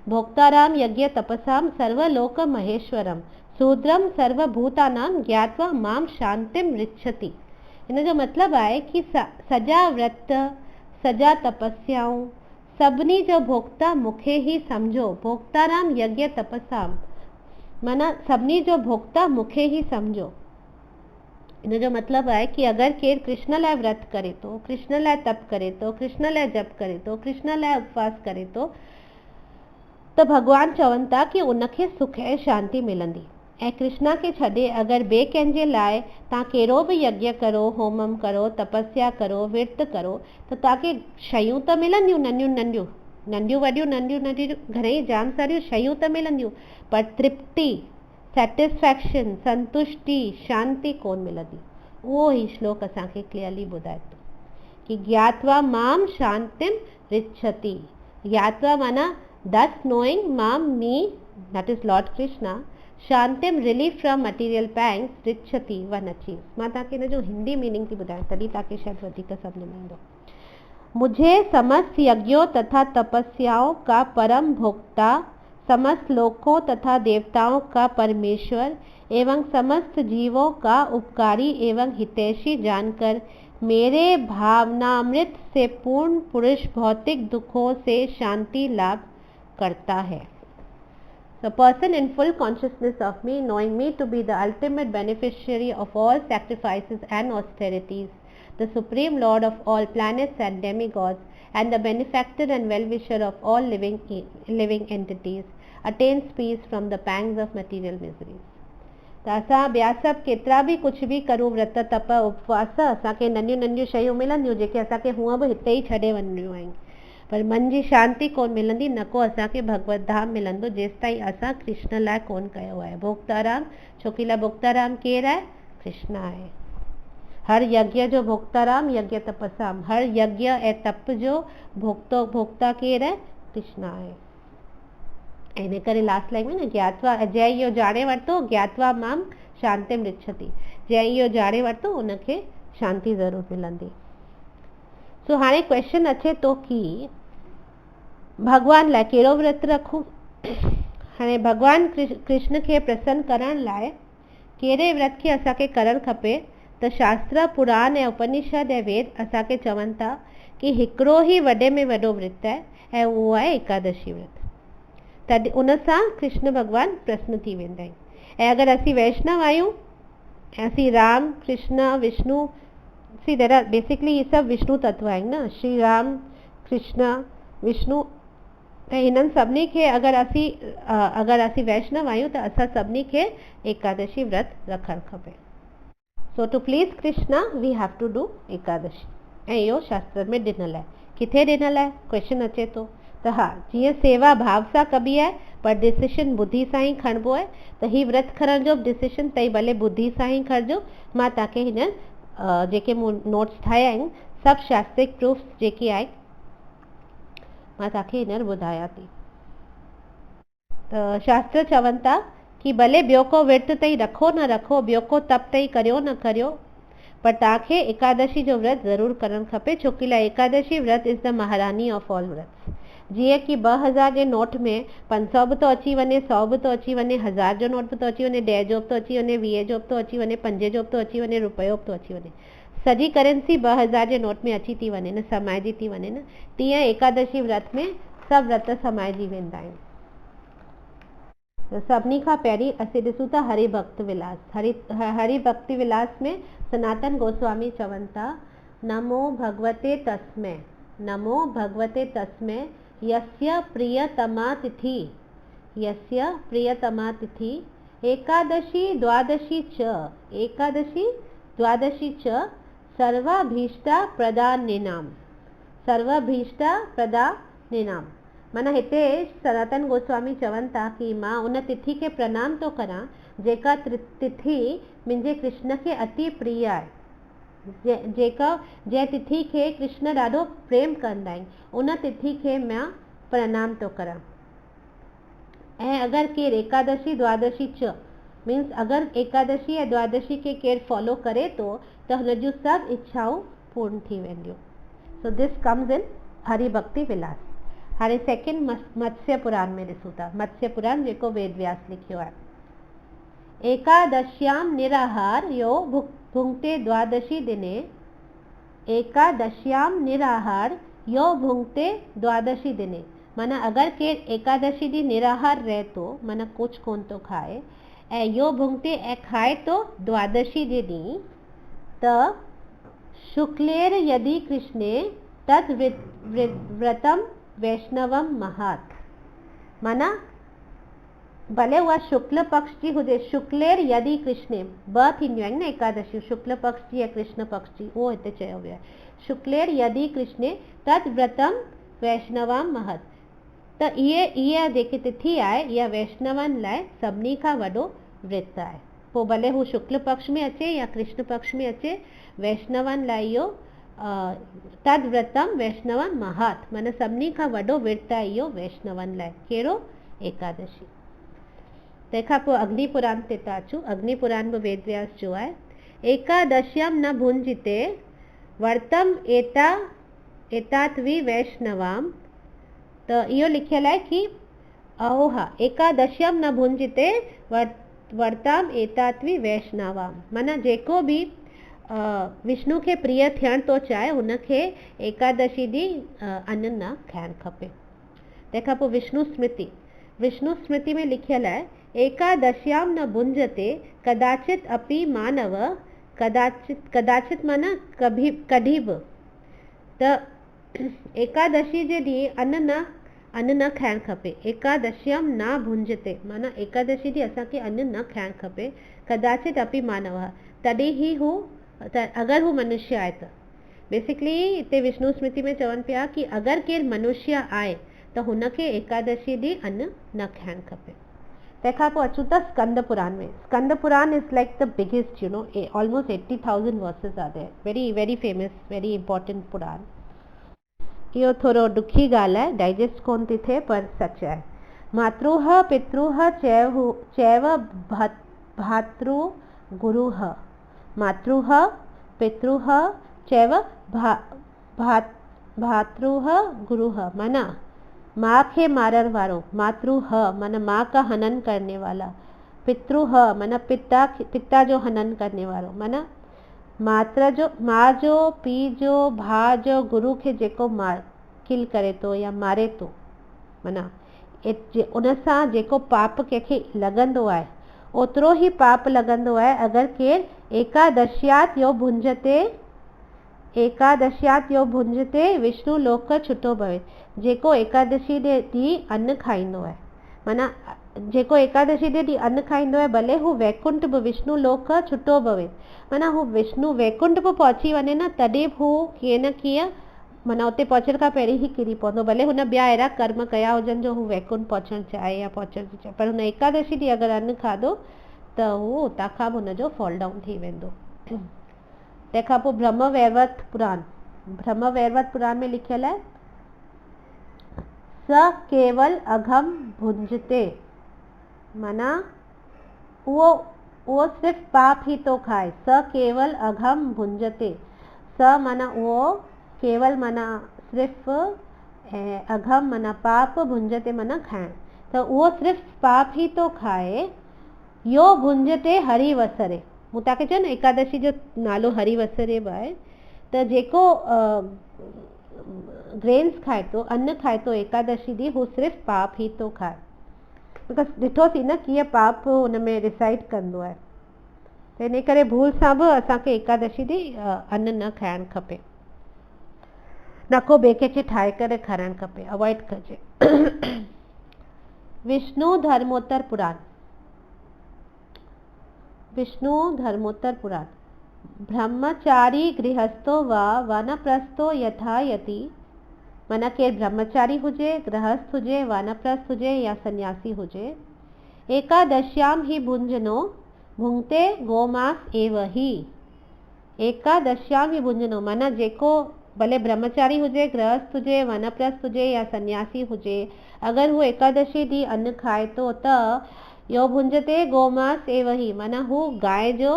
भोक्ताराम यज्ञ तपसाम सर्वलोक महेश्वरम शूद्रम सर्वभूतानां ज्ञात्वा माम शांतिम रिच्छति। इन जो मतिलबु आहे कि सॼा व्रत, सॼा तपस्याऊं, सभिनी जो भोक्ता मूंखे ई सम्झो। भोक्ताराम यज्ञ तपसाम माना सभिनी जो भोक्ता मूंखे ई सम्झो। इन जो मतिलबु आहे कि अगरि केरु कृष्ण लाइ व्रत करे थो, कृष्ण लाइ तप करे थो, कृष्ण लाइ जप करे थो, कृष्ण लाइ उपवास करे थो, त भॻवान चवनि था कि उनखे सुख ऐं शांती मिलंदी। ऐं कृष्णा खे छॾे अगरि ॿिए कंहिंजे लाइ तव्हां कहिड़ो बि यज्ञ करो, होमम करो, तपस्या करो, विर्त करो, त तव्हांखे शयूं त मिलंदियूं, नंढियूं वॾियूं घणेई जाम सारियूं शयूं त मिलंदियूं, पर तृप्ति, सेटिस्फैक्शन, संतुष्टि, शांती कोन मिलंदी। उहो ही श्लोक असांखे क्लियरली ॿुधाए थो कि ज्ञात्वा माम शांतिम रिच्छति। ज्ञात्वा माना thus knowing माम मी, that is Lord Krishna, शांतिम रिलीफ फ्रॉम मटीरियल पैंग्स, रिच्छति वन अचीव। मां तव्हांखे हिन जो हिंदी मीनिंग थी ॿुधायां, तॾहिं तव्हांखे शायदि वधीक सम्झ में ईंदो। मुझे समस्त यज्ञों तथा तपस्याओं का परम भोक्ता, समस्त लोकों तथा देवताओं का परमेश्वर एवं समस्त जीवों का उपकारी एवं हितैषी जानकर मेरे भावनामृत से पूर्ण पुरुष भौतिक दुखों से शांति लाभ करता है। The person in full consciousness of me, knowing me to be the ultimate beneficiary of all sacrifices and austerities, the supreme lord of all planets and demigods, and the benefactor and well-wisher of all living entities, attains peace from the pangs of material miseries. त असां ॿिया सभु केतिरा बि कुझु बि करूं, व्रत तप उपवास, असांखे नंढियूं नंढियूं शयूं मिलंदियूं जेके असांखे हूअं बि हिते ई छॾे वञणियूं आहिनि, पर मन जी शांती कोन मिलंदी, न को असांखे भगवत धाम मिलंदो जेसि ताईं असां कृष्ण लाइ कोन कयो आहे भोक्ताराम। छोकी लाइ भोक्ताराम केरु आहे? कृष्ण आहे। हर यज्ञ जो भोक्ताराम, यज्ञ तपसाम, हर यज्ञ ऐं तप जो भोक्ता केरु आहे? कृष्ण आहे। इन करे लास्ट लाइन में न ज्ञात्वा, जंहिं इहो ॼाणे वरितो, ज्ञात्वा माम शांतिम रिच्छति, जंहिं इहो ॼाणे वरितो उनखे शांति ज़रूरु मिलंदी। सो हाणे क्वेश्चन अचे थो कि भगवान लाइ कहिड़ो व्रत रखूं। हाणे भगवान कृष्ण खे प्रसन्न करण लाइ कहिड़े व्रत खे असांखे करणु खपे, त शास्त्र पुराण ऐं उपनिषद ऐं वेद असांखे चवनि था कि हिकिड़ो ई वॾे में वॾो व्रत आहे ऐं उहो आहे एकादशी व्रत। तॾहिं उन सां कृष्ण भॻवान प्रसन्न थी वेंदा आहिनि। ऐं अगरि असीं वैष्णव आहियूं ऐं असीं Ram Krishna Vishnu, see there are basically ये सभु विष्णु तत्व आहिनि न, श्री राम कृष्ण विष्णु, त हिननि सभिनी खे अगरि असीं वैष्णव आहियूं त असां सभिनी खे एकादशी व्रत रखणु खपे। So to please Krishna we have to do Ekadashi, ऐं इहो शास्त्र में ॾिनल आहे। किथे ॾिनल आहे? क्वेश्चन अचे थो त हा, जीअं सेवा भाव सां कबी आहे पर डिसीशन बुद्धि सां ई खणबो आहे, त ही व्रत खणण जो डिसीशन तई भले बुद्धि सां ई खणिजो। मां तव्हांखे हिन जेके मूं नोट्स ठाहिया आहिनि सभु शास्त्रिक प्रूफ्स जेके आहे मां तव्हांखे हींअर ॿुधायां थी। त शास्त्र चवनि था कि भले ॿियो को विर्त तई रखो न रखो, ॿियो को तप तई करियो न करियो, पर तव्हांखे एकादशी जो व्रत ज़रूरु करणु खपे। छोकी लाइ एकादशी व्रत इज़ द महारानी ऑफ ऑल व्रत। जीअं कि 2000 जे नोट में 500 बि थो अची वञे, 100 बि थो अची वञे, 1000 जो नोट बि थो अची वञे, 10 जो बि थो अची वञे, 20 जो बि थो अची वञे, 5 जो बि थो अची वञे, रुपयो बि थो अची वञे। सॼी करेंसी 2000 जे नोट में अची थी वञे न, समाइजी थी वञे न। तीअं एकादशी व्रत में सभु व्रत समाइजी वेंदा आहिनि। सभिनी खां पहिरीं असीं ॾिसूं था हरि भक्त विलास। हरि भक्ति विलास में सनातन गोस्वामी चवनि था, नमो भगवते तस्मै, नमो भगवते तस्मै यस्य प्रियतमा तिथि, यस्य प्रियतमा तिथि एकादशी द्वादशी च, एकादशी द्वादशी च सर्वाभीष्टा प्रदानिनाम, सर्वाभीष्टा प्रदानिनाम। माना हिते सनातन गोस्वामी चवनि था कि मां उन तिथि खे प्रणाम थो करां जेका तिथि मुंहिंजे कृष्ण खे अति प्रिय आहे, जंहिं तिथि खे कृष्ण ॾाढो प्रेम कंदा आहिनि, उन तिथि खे मां प्रणाम थो करां। ऐं अगरि केरु एकादशी द्वादशी च मीन्स अगरि एकादशी ऐं द्वादशी खे केरु फॉलो करे थो त हुन जूं सभु इच्छाऊं पूर्ण थी वेंदियूं। So this comes in Hari भक्ति विलास। हाणे सेकेंड मत्स्य पुराण में ॾिसूं था। मत्स्य पुराण जेको वेद व्यास लिखियो आहे। एकादश्याम निराहार यो भुंक्ते द्वादशी दिने, एकादश्याम निराहार यो भुंक्ते द्वादशी दिने। माना अगरि केरु एकादशी ॾींहुं निराहार रहे थो, माना कुझु कोन थो खाए, ऐं यो भुंक्ते ऐं खाए थो द्वादशी जे ॾींहुं, त शुक्लेर यदि कृष्णे तद व्रतम वैष्णवम महात। माना भले उहा शुक्ल पक्ष जी हुजे, शुक्लेर यदि कृष्णे, ॿ थींदियूं आहिनि न एकादशी, शुक्ल पक्ष जी ऐं कृष्ण पक्ष जी, उहो हिते चयो वियो आहे। शुक्लेर यदि कृष्णे तद व्रतम वैष्णवम महत। त इहा जेकी तिथि आहे इहा वैष्णवनि लाइ सभिनी खां वॾो व्रत आहे। पोइ भले हू शुक्ल पक्ष में अचे या कृष्ण पक्ष में अचे, वैष्णवनि लाइ इहो तद व्रतम वैष्णवन महात, माना सभिनी खां वॾो विर्त आहे इहो वैष्णवनि लाइ। कहिड़ो? एकादशी। तंहिंखां पोइ अग्नि पुराण ते था अचूं। अग्नि पुराण बि वेद व्यास जो आहे। एकादश्यम न भुंजिते वर्तम एतात्वी वैष्णवाम। त इहो लिखियल आहे कि अहोहा एकादश्यम न भुंजिते वर्ताम एतात्वी वैष्णवाम, माना जेको बि विष्णु खे प्रिय थियण थो चाहे हुनखे एकादशी ॾींहुं अन्न न खाइणु खपे। तंहिंखां पोइ विष्णु स्मृति में लिखियल आहे एकादश्याम न भुंजते कदाचित अपि मानव, कदाचित माना कॾहिं बि। त एकादशी जे ॾींहुं अन्न न खाइणु खपे। एकादश्यम न भुंजते माना एकादशी ॾींहुं असांखे अन्न न खाइणु खपे। कदाचित अपि मानव, तॾहिं ई हू अगरि हू मनुष्य आहे त। बेसिकली हिते विष्णु स्मृति में चवनि पिया कि अगरि केरु मनुष्य आहे त हुनखे एकादशी ॾींहुं अन्न न खाइणु खपे। तंहिंखां पोइ अचूं था स्कंद पुराण में। Skanda Purana is like the biggest, you know, almost 80,000 verses are there, very very famous, very important Purana. इहो थोरो ॾुखी ॻाल्हि आहे, डाइजेस्ट कोन थी थिए, पर सच आहे। मातृह पितृह चैव भातृ गुरुः, मातृह पितृह चैव भातृह गुरुः, माना माँ खे मारण वारो, मातृह माना माँ का हनन करने वाला, पितृह माना पिता जो हनन करने वारो, माना माँ जो, पीउ जो, भाउ जो, गुरु खे जेको किल करे थो या मारे थो, माना उन सां जेको पाप कंहिंखे लॻंदो आहे ओतिरो ई पाप लॻंदो आहे अगरि केरु एकादश्यात यो भुंजते विष्णु लोक छुटो भवे। जेको एकादशी जे ॾींहुं अन्न खाईंदो आहे, माना जेको एकादशी जे ॾींहुं अन्न खाईंदो आहे, भले हू वैकुंठ बि विष्णु लोक छुटो भवे, माना हू विष्णु वैकुंठ बि पहुची वञे न, तॾहिं बि हू कीअं न कीअं माना उते पहुचण खां पहिरीं ई किरी पवंदो। भले हुन ॿिया अहिड़ा कर्म कया हुजनि जो हू वैकुंठ पहुचणु चाहे या पहुचणु थी चाहे, पर हुन एकादशी ॾींहुं अगरि अन्न खाधो त हू उतां खां बि हुनजो फॉल डाउन थी वेंदो। तंहिंखां पोइ ब्रह्मवैवर्त पुराण में लिखियल आहे स केवल अघम भुंजते, माना उहो सिर्फ़ पाप ही तो खाए। स केवल अघम भुंजते, स माना उहो, केवल माना सिर्फ़, ऐं अघम माना पाप, भुंजते माना खाइण, त उहो सिर्फ़ पाप ही तो खाए। यो भुंजते हरि वसरे, मूं तव्हांखे चयो न एकादशी जो नालो हरि वसरे बि आहे। त जेको ग्रेन्स खाए थो, अन्न खाए थो एकादशी ॾींहुं, हू सिर्फ़ु पाप ही थो खाए। बिकॉज ॾिठोसीं न कीअं पाप हुन में रिसाइड कंदो आहे। त इन करे भूल सां बि असांखे एकादशी ॾींहुं अन्न न खाइणु खपे, न को ॿिए कंहिंखे ठाहे करे खाराइणु खपे, अवॉइड कजे। विष्णु धर्मोत्तर पुराण। ब्रह्मचारी गृहस्थो वा वानप्रस्थो यथा यति, माना केरु ब्रह्मचारी हुजे, गृहस्थ हुजे, वानप्रस्थ हुजे या सन्यासी हुजे, एकादश्याम ही भुंजनो भुंगते गोमास एव ही। एकादश्याम ही भुंजनो माना जेको भले ब्रह्मचारी हुजे, गृहस्थ हुजे, वानप्रस्थ हुजे या सन्यासी हुजे, अगरि हू एकादशी ॾींहुं अन्न खाए थो त यो भुंजते गोमास एव ही, माना हू गांइ जो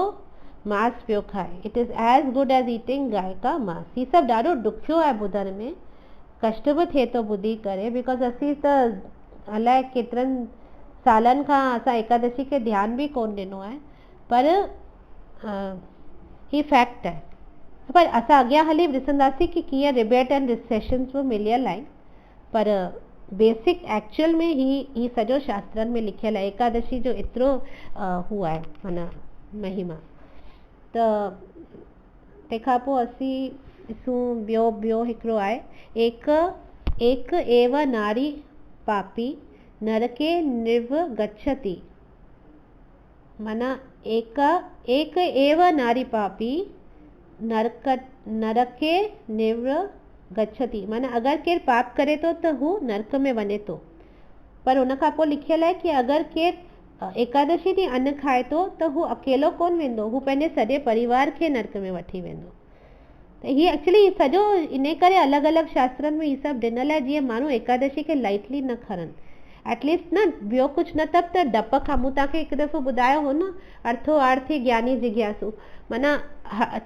मांस पियो खाए। It is as good as eating गांइ का मांस। ही सभु ॾाढो ॾुखियो आहे ॿुधण में, कष्ट बि थिए थो ॿुधी करे, बिकॉज असीं त अलाए केतिरनि सालनि खां असां एकादशी खे ध्यानु बि कोन ॾिनो आहे, पर ही फैक्ट आहे। पर असां अॻियां हली ॾिसंदासीं कि कीअं रिबेट एंड रिसेशन्स बि मिलियल आहिनि, पर बेसिक एक्चुअल में ही सॼो शास्त्रनि में लिखियल आहे। एकादशी जो एतिरो हू आहे माना महिमा। त तंहिंखां पोइ असीं ॾिसूं ॿियो हिकिड़ो आहे एक एव नारी पापी नरके निव गच्छति, माना एक एव नारी पापी नरके निव गच्छति, माना अगरि केरु पाप करे थो त हू नरक में वञे थो। पर उन खां पोइ लिखियल आहे कि अगरि केरु एकादशी ॾींहुं अन्न खाए थो त हू अकेलो कोन वेंदो, हू पंहिंजे सॼे परिवार खे नरक में वठी वेंदो। त हीअ एक्चुअली सॼो इन करे अलॻि अलॻि शास्त्रनि में हीअ सभु ॾिनल आहे जीअं माण्हू एकादशी खे लाइटली न खणनि। एटलीस्ट न ॿियो कुझु न त डप खां, मूं तव्हांखे हिकु दफ़ो ॿुधायो हो न, अर्थो आर्थी ज्ञानी जिज्ञासु, माना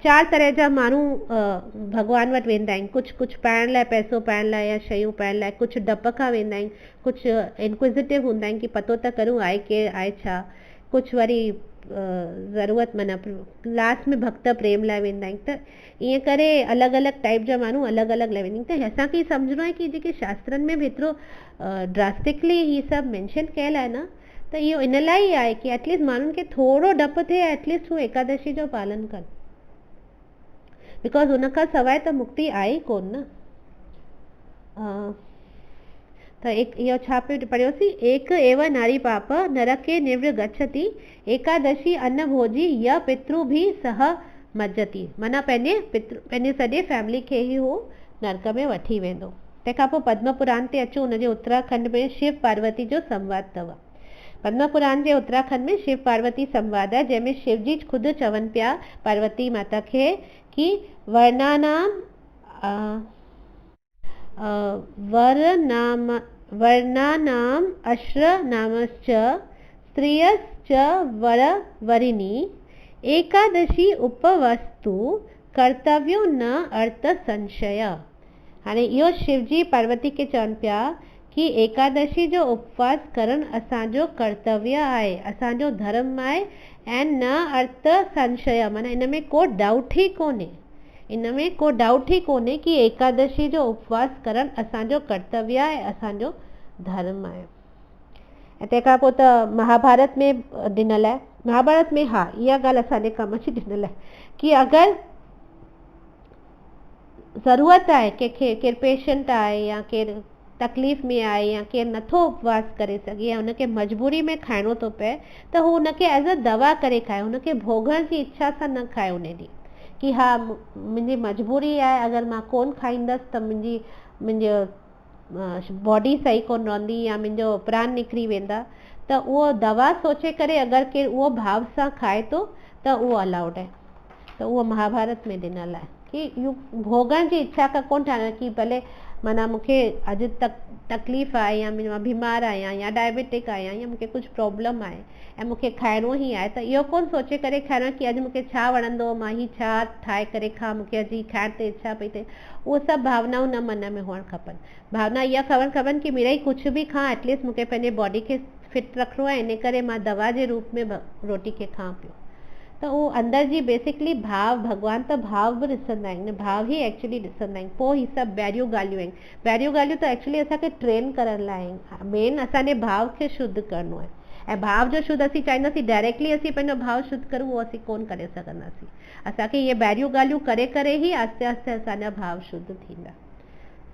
4 तरह जा माण्हू भॻवान वटि वेंदा आहिनि। कुझु पाइण लाइ, पैसो पाइण लाइ या शयूं पाइण लाइ, कुझु डप खां वेंदा आहिनि, कुझु इंक्विजिटिव हूंदा आहिनि कि पतो त करूं आहे केरु आहे छा, कुझु वरी ज़रूरत माना लास्ट में भक्त प्रेम लाइ वेंदा आहिनि। त ईअं करे अलॻि अलॻि टाइप जा माण्हू अलॻि अलॻि लाइ वेंदा आहिनि। त असांखे ई सम्झणो आहे कि जेके शास्त्रनि में बि एतिरो ड्रास्टिकली हीअ सभु मेंशन कयल आहे न, त इहो इन लाइ ई आहे कि एटलीस्ट माण्हुनि खे थोरो डपु थिए, एटलीस्ट हू एकादशी जो पालन कनि, बिकॉज हुन खां सवाइ त मुक्ति आहे ई कोन न। त इहो छा पियो पढ़ियोसीं, एक एव नारी पाप नरके निर्वृगच्छति एकादशी अन्न भोजी य पितृ भी सह मज्जति, माना पंहिंजे सॼे फैमिली खे ई हू नरक में वठी वेंदो। तंहिंखां पोइ पद्म पुराण ते अचूं, हुनजे उत्तराखंड में शिव पार्वती जो संवाद अथव। पद्म पुराण जे उत्तराखंड में शिव पार्वती संवाद आहे, जंहिंमें शिव जी ख़ुदि चवनि पिया पार्वती माता खे कि वर्णानाम अश्रनामश्च स्त्रियश्च वरवरिणी एकादशी उपवस्तु कर्तव्यो न अर्थ संशय। हाणे इहो शिवजी पार्वती खे चवनि पिया कि एकादशी जो उपवास करणु असांजो कर्तव्य आहे, असांजो धर्म आहे, ऐं न अर्थ संशय, माना इन में को डाउट ई कोन्हे, इन में को डाउट ई कोन्हे कि एकादशी जो उपवास करणु असांजो कर्तव्य आहे, असांजो धर्म आहे। ऐं तंहिंखां पोइ त महाभारत में ॾिनल आहे, महाभारत में हा इहा ॻाल्हि असांजे कम जी ॾिनल आहे कि अगरि ज़रूरत आहे कंहिंखे, केरु पेशेंट आहे या केरु तकलीफ़ में आहे या केरु नथो उपवास करे सघे या हुनखे मजबूरी में खाइणो थो पए, त हू हुनखे एज़ अ दवा करे खाए, हुनखे भोगण जी इच्छा सां न खाए उन ॾींहुं, कि हा मुंहिंजी मजबूरी आहे, अगरि मां कोन खाईंदसि त मुंहिंजी बॉडी सही कोन रहंदी या मुंहिंजो प्राण निकिरी वेंदा। त उहो दवा सोचे करे अगरि केरु उहो भाव सां खाए थो त उहो अलाउड आहे। त उहो महाभारत में ॾिनल आहे कि इहो भोगण जी इच्छा खां कोन ठाहिणो कि भले माना मूंखे अॼु तकलीफ़ आहे या मां बीमार आहियां या डायबिटिक आहियां या मूंखे कुझु प्रॉब्लम आहे ऐं मूंखे खाइणो ई आहे, त इहो कोन सोचे करे खाइणो कि अॼु मूंखे छा वणंदो, मां ही छा ठाहे करे खां, मूंखे अॼु ही खाइण ते इच्छा पई थिए। उहे सभु भावनाऊं न मन में हुअणु खपनि। भावना इहा खणणु खपनि कि मिड़ई कुझु बि खां, एटलीस्ट मूंखे पंहिंजे बॉडी खे फिट रखिणो आहे, इन करे मां दवा जे रूप में रोटी खे खां पियो। त उहो अंदरि जी बेसिकली भाव, भॻवान त भाव बि ॾिसंदा आहिनि, भाव ई एक्चुअली ॾिसंदा आहिनि। पोइ ही सभु ॿाहिरियूं ॻाल्हियूं आहिनि, ॿाहिरियूं ॻाल्हियूं त एक्चुअली असांखे ट्रेन करण लाइ आहिनि, मेन असांजे भाव खे शुद्ध करिणो आहे। ऐं भाव जो शुद्ध असीं चाहींदासीं डायरेक्टली असीं पंहिंजो भाव शुद्ध करूं, उहो असीं कोन करे सघंदासीं। असांखे इहे ॿाहिरियूं ॻाल्हियूं करे करे ई आस्ते आस्ते असांजा भाव शुद्ध थींदा।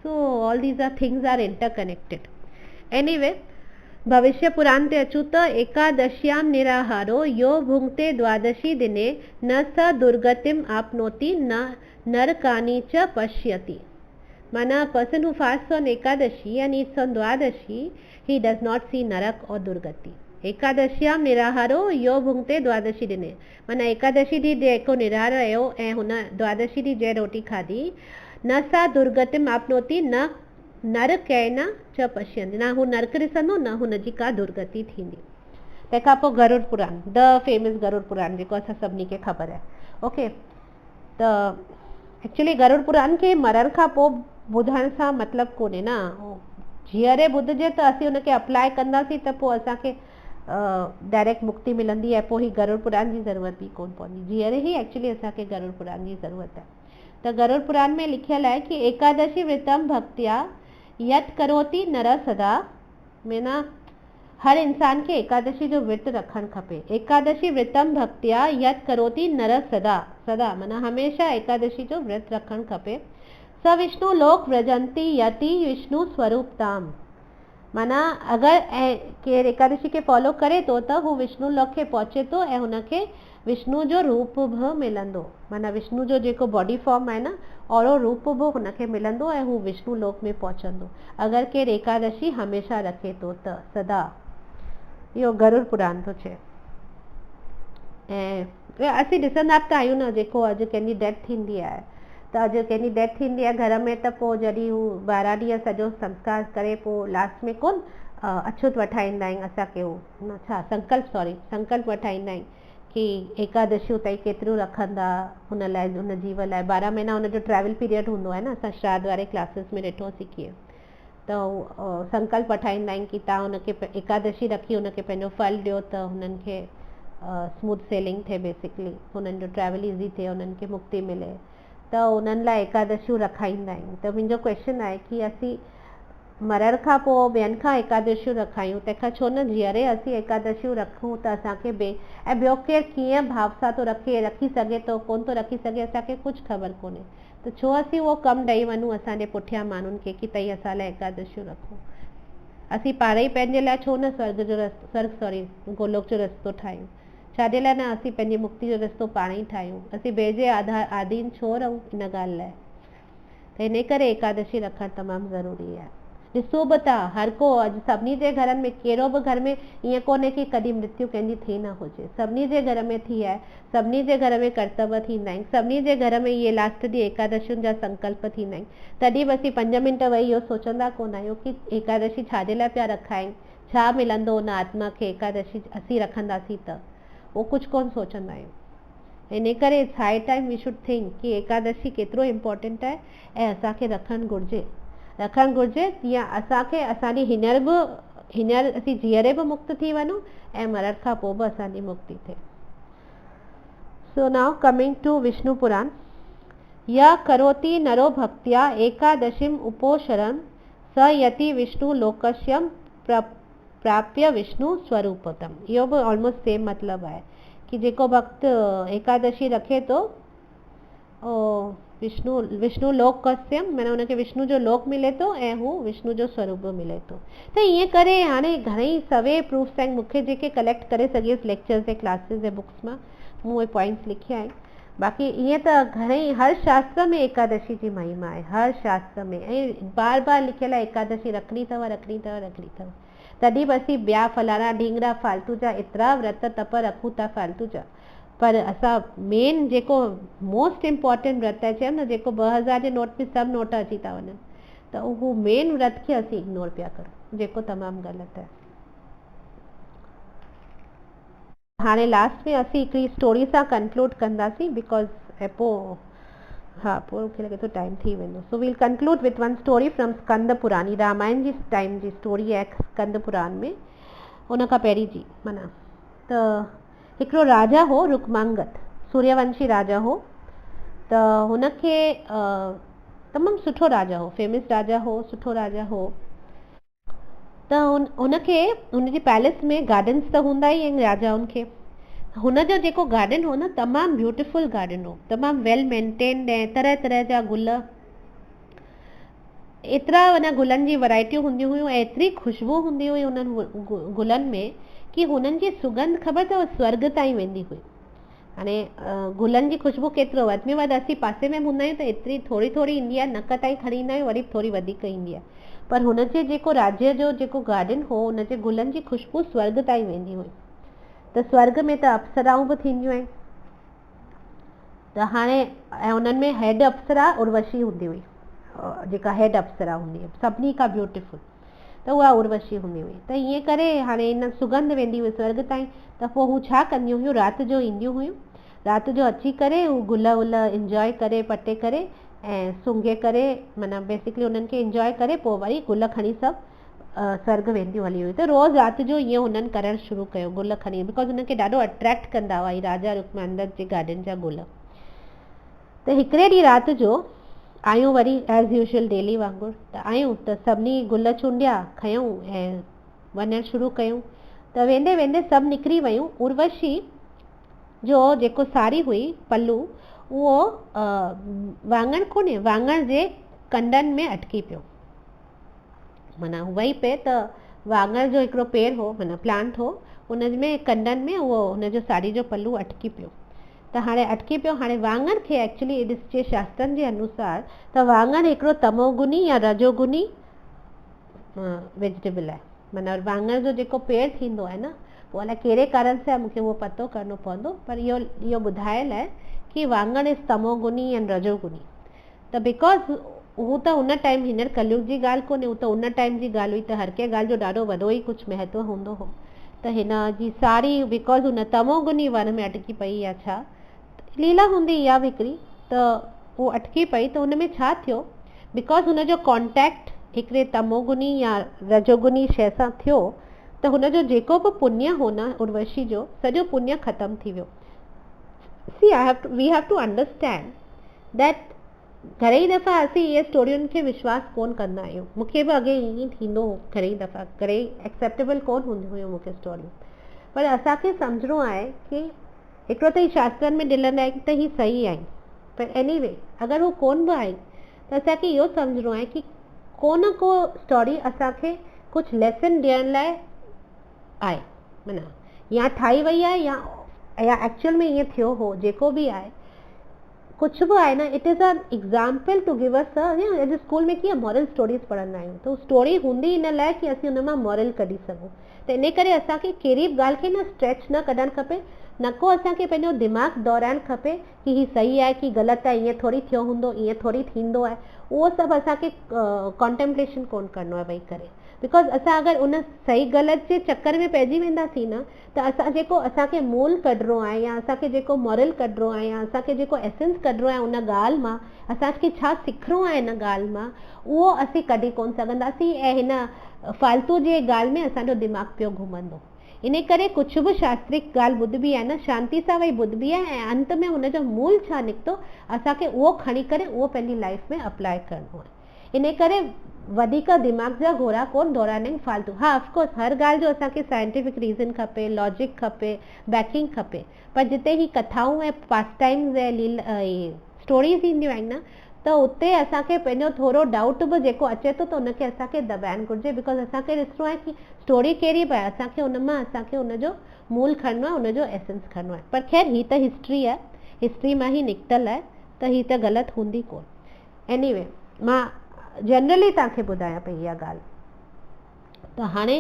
So all these are things are interconnected. Anyway, Bhavishya Purana ते अचूं त एकादश्याम निराहारो यो भुंक्ते द्वादशी दिने न स दुर्गतिम आपनोति न नरकानि च पश्यति, माना पर्सन हु fast on Ekadashi and Yeats on Dwadashi he does not C नरक और दुर्गति। एकादश्याम निराहारो यो भुंक्ते द्वादशी दिने, माना एकादशी ॾींहुं जेको निराहार रहियो ऐं हुन द्वादशी ॾींहुं जंहिं रोटी खाधी, न सा दुर्गतिम आपनोति न नरकेन च पश्यन्ति, न हू नरक ॾिसंदो न हुनजी का दुर्गति थींदी। तंहिंखां पोइ गरुड़ पुराण, द फेमस गरुड़ पुराण जेको असां सभिनी खे ख़बर आहे। ओके, त एक्चुअली गरुड़ पुराण खे मरण खां पोइ ॿुधण सां मतिलबु कोन्हे न, जीअरे ॿुधजे त असीं हुनखे अप्लाई कंदासीं त पोइ असांखे डायरेक्ट मुक्ति मिलंदी आहे, पोइ ही गरुड़ पुराण जी ज़रूरत बि कोन पवंदी, जीअरे ई एक्चुअली असांखे गरुड़ पुराण जी ज़रूरत आहे। त गरुड़ पुराण में लिखियल आहे कि एकादशी व्रतम भक्तिया यत करोति नर सदा, माना हर इंसान खे एकादशी जो व्रत रखणु खपे। एकादशी व्रतम भक्तिया यत करोति नर सदा, सदा माना हमेशा एकादशी जो व्रत रखणु खपे। स विष्णु लोक व्रजंती यति विष्णु स्वरूपताम, माना अगरि केरु एकादशी खे फॉलो करे थो त हू विष्णु लोक खे पहुचे थो ऐं हुनखे विष्णु जो रूप बि मिलंदो, माना विष्णु जो जेको बॉडी फॉर्म आहे न, ओड़ो रूप बि हुनखे मिलंदो ऐं हू विष्णु लोक में पहुचंदो अगरि केरु एकादशी हमेशा रखे थो त, सदा। इहो गरुड़ पुराण थो चए। ऐं असीं ॾिसंदा त आहियूं न, जेको अॼु कंहिंजी डेथ थींदी आहे त अॼु कंहिंजी डेथ थींदी आहे घर में, त पोइ जॾहिं हू 12 ॾींहं सॼो संस्कार करे पोइ लास्ट में कोन अछूत वठाईंदा आहियूं असांखे, हू छा संकल्प वठाईंदा आहियूं कि एकादशियूं ताईं केतिरियूं रखंदा हुन लाइ, हुन जीव लाइ। 12 महीना हुनजो ट्रैवल पीरियड हूंदो आहे न, असां श्राद्ध वारे क्लासिस में ॾिठोसीं कीअं। त संकल्प वठाईंदा आहिनि कि तव्हां हुनखे एकादशी रखी हुनखे पंहिंजो फल ॾियो त हुननि खे स्मूथ सेलिंग थिए, बेसिकली हुननि जो ट्रैवल ईज़ी थिए, हुननि खे मुक्ति मिले, त उन्हनि लाइ एकादशियूं रखाईंदा आहियूं। त मुंहिंजो क्वेश्चन आहे कि असीं मरण खां पोइ ॿियनि खां एकादशियूं रखायूं, तंहिंखां छो न जीअरे असीं एकादशियूं रखूं त असांखे ऐं ॿियो केरु कीअं भाव सां थो रखी सघे थो, कोन थो रखी सघे, असांखे कुझु ख़बर कोन्हे, त छो असीं उहो कमु ॾेई वञूं असांजे पुठियां माण्हुनि खे कि तई असां लाइ एकादशियूं रखो। असीं पाण ई पंहिंजे लाइ छो न गोलोक जो रस्तो ठाहियूं, छाजे लाइ न असीं पंहिंजी मुक्ति जो रस्तो पाण ई ठाहियूं, असीं ॿिए जे आधीन छो रहूं इन ॻाल्हि लाइ। त इन करे एकादशी रखणु तमामु ज़रूरी आहे। ॾिसो बि था हर को अॼु सभिनी जे घरनि में, कहिड़ो बि घर में ईअं कोन्हे कि कॾहिं मृत्यु कंहिंजी थी न हुजे, सभिनी जे घर में थी आहे, सभिनी जे घर में कर्तव्य थींदा आहिनि, सभिनी जे घर में इहे लास्ट ॾींहुं एकादशियुनि जा संकल्प थींदा आहिनि। तॾहिं बि असीं 5 मिंट वेही इहो सोचंदा कोन आहियूं कि एकादशी छाजे लाइ पिया रखायूं, छा मिलंदो उन आत्मा खे एकादशी असीं रखंदासीं त, उहो कुझु कोन सोचंदा आहियूं। इन करे it's high time we should think कि एकादशी केतिरो इम्पोर्टेंट आहे ऐं असांखे रखणु घुरिजे तीअं असांखे असांजी हींअर असीं जीअरे बि मुक्त थी वञूं ऐं मरण खां पोइ बि असांजी मुक्ति थिए। So now coming to Vishnu Purana. या करोति नरो भक्त्या एकादशीम उपोषणम स यति विष्णु लोकस्यम प्राप्य विष्णु स्वरूपतम। इहो बि ऑलमोस्ट सेम मतिलबु आहे कि जेको भक्त एकादशी रखे थो विष्णु लोकस्यम, माना हुनखे विष्णु जो लोक मिले थो ऐं हू विष्णु जो स्वरूप मिले थो। त ईअं करे हाणे घणेई सवे प्रूफ्स आहिनि, मूंखे जेके कलेक्ट करे सघियसि लेक्चर्स ऐं क्लासिस ऐं बुक्स मां, मूं उहे पॉइंट्स लिखिया आहिनि। बाक़ी ईअं त घणेई हर शास्त्र में एकादशी जी महिमा आहे, हर शास्त्र में, ऐं बार बार लिखियल आहे एकादशी रखणी अथव। तॾहिं बि असीं ॿिया फलाना ढींगरा फालतू जा एतिरा व्रत तप रखूं था फालतू जा, पर असां मेन जेको मोस्ट इम्पॉर्टेंट व्रत आहे, चयमि न जेको 2000 जे नोट में सभु नोट अची था वञनि, त उहो मेन व्रत खे असीं इग्नोर पिया करूं, जेको तमामु ग़लति आहे। हाणे लास्ट में असीं हिकिड़ी स्टोरी सां कंक्लूड कंदासीं, बिकॉज़ ऐं पोइ मूंखे लॻे थो टाइम थी वेंदो। So we'll conclude with one story from Skanda Purana. Ramayan जी टाइम जी स्टोरी आहे स्कंद पुराण में, उन खां पहिरीं जी माना। त हिकिड़ो राजा हो रुक्मांगद, सूर्यवंशी राजा हो। त हुनखे तमामु सुठो राजा हो, फेमस राजा हो, सुठो राजा हो। त हुनखे हुनजी पैलेस में गार्डन्स त हूंदा ई आहिनि राजाउनि खे। हुनजो जेको गार्डन हो न, तमामु ब्यूटिफुल गार्डन हो, तमामु वेल मेंटेन्ड, ऐं तरह तरह जा गुल, एतिरा वञा गुलनि जी वैरायटियूं हूंदियूं हुयूं, ऐं एतिरी ख़ुशबू हूंदी हुई उन्हनि गुलनि में कि हुननि जी सुगंध ख़बर अथव स्वर्ग ताईं वेंदी हुई। हाणे गुलनि जी ख़ुशबू केतिरो वधि में वधि असीं पासे में हूंदा आहियूं त एतिरी थोरी थोरी ईंदी आहे, नक ताईं खणी ईंदा आहियूं, वरी थोरी वधीक ईंदी आहे, पर हुनजे जेको राज्य जो जेको गार्डन हो, हुनजे गुलनि जी ख़ुशबू स्वर्ग ताईं वेंदी हुई। त स्वर्ग में त अप्सराऊं बि थींदियूं आहिनि। त हाणे ऐं उन्हनि में हेड अप्सरा उर्वशी हूंदी हुई, जेका हेड अप्सरा हूंदी हुई सभिनी खां ब्यूटिफुल, त उहा उर्वशी हूंदी हुई। त ईअं करे हाणे इन सुगंध वेंदी हुई स्वर्ग ताईं। त पोइ हू छा कंदियूं हुयूं, राति जो ईंदियूं हुयूं, राति जो अची करे हू गुल वुल इंजॉय करे पटे करे ऐं सूंघे करे, माना बेसिकली उन्हनि खे इंजॉय करे पोइ वरी गुल खणी सभु स्वर्ग वेंदियूं हली हुयूं। त रोज़ु राति जो ईअं हुननि करणु शुरू कयो, गुल खणी, बिकॉज़ हुनखे ॾाढो अट्रैक्ट कंदा हुआ ई राजा रुक्मांगद जे गार्डन जा गुल। त हिकिड़े ॾींहुं राति जो आयूं वरी एज़ यूजुअल डेली वांगुरु, त आयूं त सभिनी गुल चूंडिया खयूं ऐं वञणु शुरू कयूं। त वेंदे वेंदे सभु निकिरी वियूं। उर्वशी जो जेको साड़ी हुई पल्लू, उहो वाङण कोन्हे, वाङण जे कंडनि में अटकी पियो। माना वही पे त वाङण जो हिकिड़ो पेड़ हो, माना प्लांट हो, उनमें कंडनि में उहो हुनजो साड़ी जो पल्लू अटकी पियो। त हाणे अटकी पियो, हाणे वाङण खे एक्चुअली ॾिसजे शास्त्रनि जे अनुसार त वाङण हिकिड़ो तमोगुनी या रजोगुनी वेजिटेबल आहे। माना वाङण जो जेको पेड़ थींदो आहे न, पोइ अलाए कहिड़े कारण सां मूंखे उहो पतो करणो पवंदो, पर इहो ॿुधायल आहे कि वाङण इज़ तमोगुनी ऐं रजोगुनी। त बिकॉज़ हू त हुन टाइम, हींअर कलयुग जी ॻाल्हि कोन्हे, हू त उन टाइम जी ॻाल्हि हुई, त हर कंहिं ॻाल्हि जो ॾाढो वॾो ई कुझु महत्व हूंदो हो। त हिन जी सारी बिकॉज़ हुन तमोगुनी वन में अटकी पई या छा लीला हूंदी इहा बि हिकिड़ी, त हू अटकी पई, त हुन में छा थियो, बिकॉज़ हुनजो कॉन्टेक्ट हिकिड़े तमोगुनी या रजोगुनी शइ सां थियो, त हुनजो जेको बि पुण्य हो न उर्वशी जो, सॼो पुण्य ख़तम थी वियो। See we have to understand that घणेई दफ़ा असीं इहे स्टोरियुनि खे विश्वास कोन कंदा आहियूं। मूंखे बि अॻे ईअं ई थींदो हो, घणेई दफ़ा घणेई एक्सेप्टेबल कोन हूंदियूं हुयूं मूंखे स्टोरियूं, पर असांखे सम्झणो आहे कि हिकिड़ो त ही शास्त्रनि में ॾिनल आहे त ही सही आहिनि, पर एनीवे अगरि हू कोन बि आहिनि त असांखे इहो सम्झणो आहे कि को न को स्टोरी असांखे कुझु लेसन ॾियण लाइ आहे, माना या ठाही वई आहे या एक्चुअल में ईअं थियो हो, जेको बि आहे कुझु बि आहे न, it is a example to give us अॼु स्कूल में कीअं मॉरल स्टोरीज़ पढ़ंदा आहियूं, त स्टोरी हूंदी इन लाइ कि असीं हुन मां मॉरल कढी सघूं। त इन करे असांखे कहिड़ी बि ॻाल्हि खे न स्ट्रेच न कढणु खपे, न को असांखे पंहिंजो दिमाग़ दौड़ाइणु खपे कि ही सही आहे कि ग़लति आहे, ईअं थोरी थियो हूंदो, ईअं थोरी थींदो आहे, उहो सभु असांखे कॉन्टेम्पलेशन कोन करिणो आहे वेही करे। बिकॉज़ असां अगरि उन सही ग़लति जे चक्कर में पइजी वेंदासीं न, त असां जेको असांखे मूल कढिणो आहे या असांखे जेको मॉरल कढिणो आहे या असांखे जेको एसेंस कढिणो आहे उन ॻाल्हि मां, असांखे छा सिखिणो आहे इन ॻाल्हि मां, उहो असीं कढी कोन सघंदासीं ऐं हिन फालतू जे ॻाल्हि में असांजो दिमाग़ पियो घुमंदो। इन करे कुझु बि शास्त्रिक ॻाल्हि ॿुधबी आहे न, शांती सां वेही ॿुधबी आहे ऐं अंत में हुनजो मूल छा निकितो असांखे उहो खणी करे उहो पंहिंजी लाइफ में अप्लाई करिणो आहे। इन करे वधीक दिमाग़ जा घोड़ा कोन दौड़ाइणा आहिनि फालतू। हा ऑफकोर्स हर ॻाल्हि जो असांखे साइंटिफिक रीज़न खपे, लॉजिक खपे, बैकिंग खपे, पर जिते ही कथाऊं ऐं पास टाइम्स ऐं स्टोरीज़ ईंदियूं आहिनि न, त उते असांखे पंहिंजो थोरो डाउट बि जेको अचे थो त उनखे असांखे दॿाइणु घुरिजे। बिकॉज़ असांखे ॾिसणो आहे कि स्टोरी कहिड़ी बि आहे, असांखे उन मां असांखे उनजो मूल खणणो आहे, उनजो एसेंस खणणो आहे। पर ख़ैर ही त हिस्ट्री आहे, हिस्ट्री मां ही निकितल आहे, त ही त ग़लति हूंदी कोन। एनीवे मां जनरली तव्हांखे ॿुधायां पई इहा ॻाल्हि, त हाणे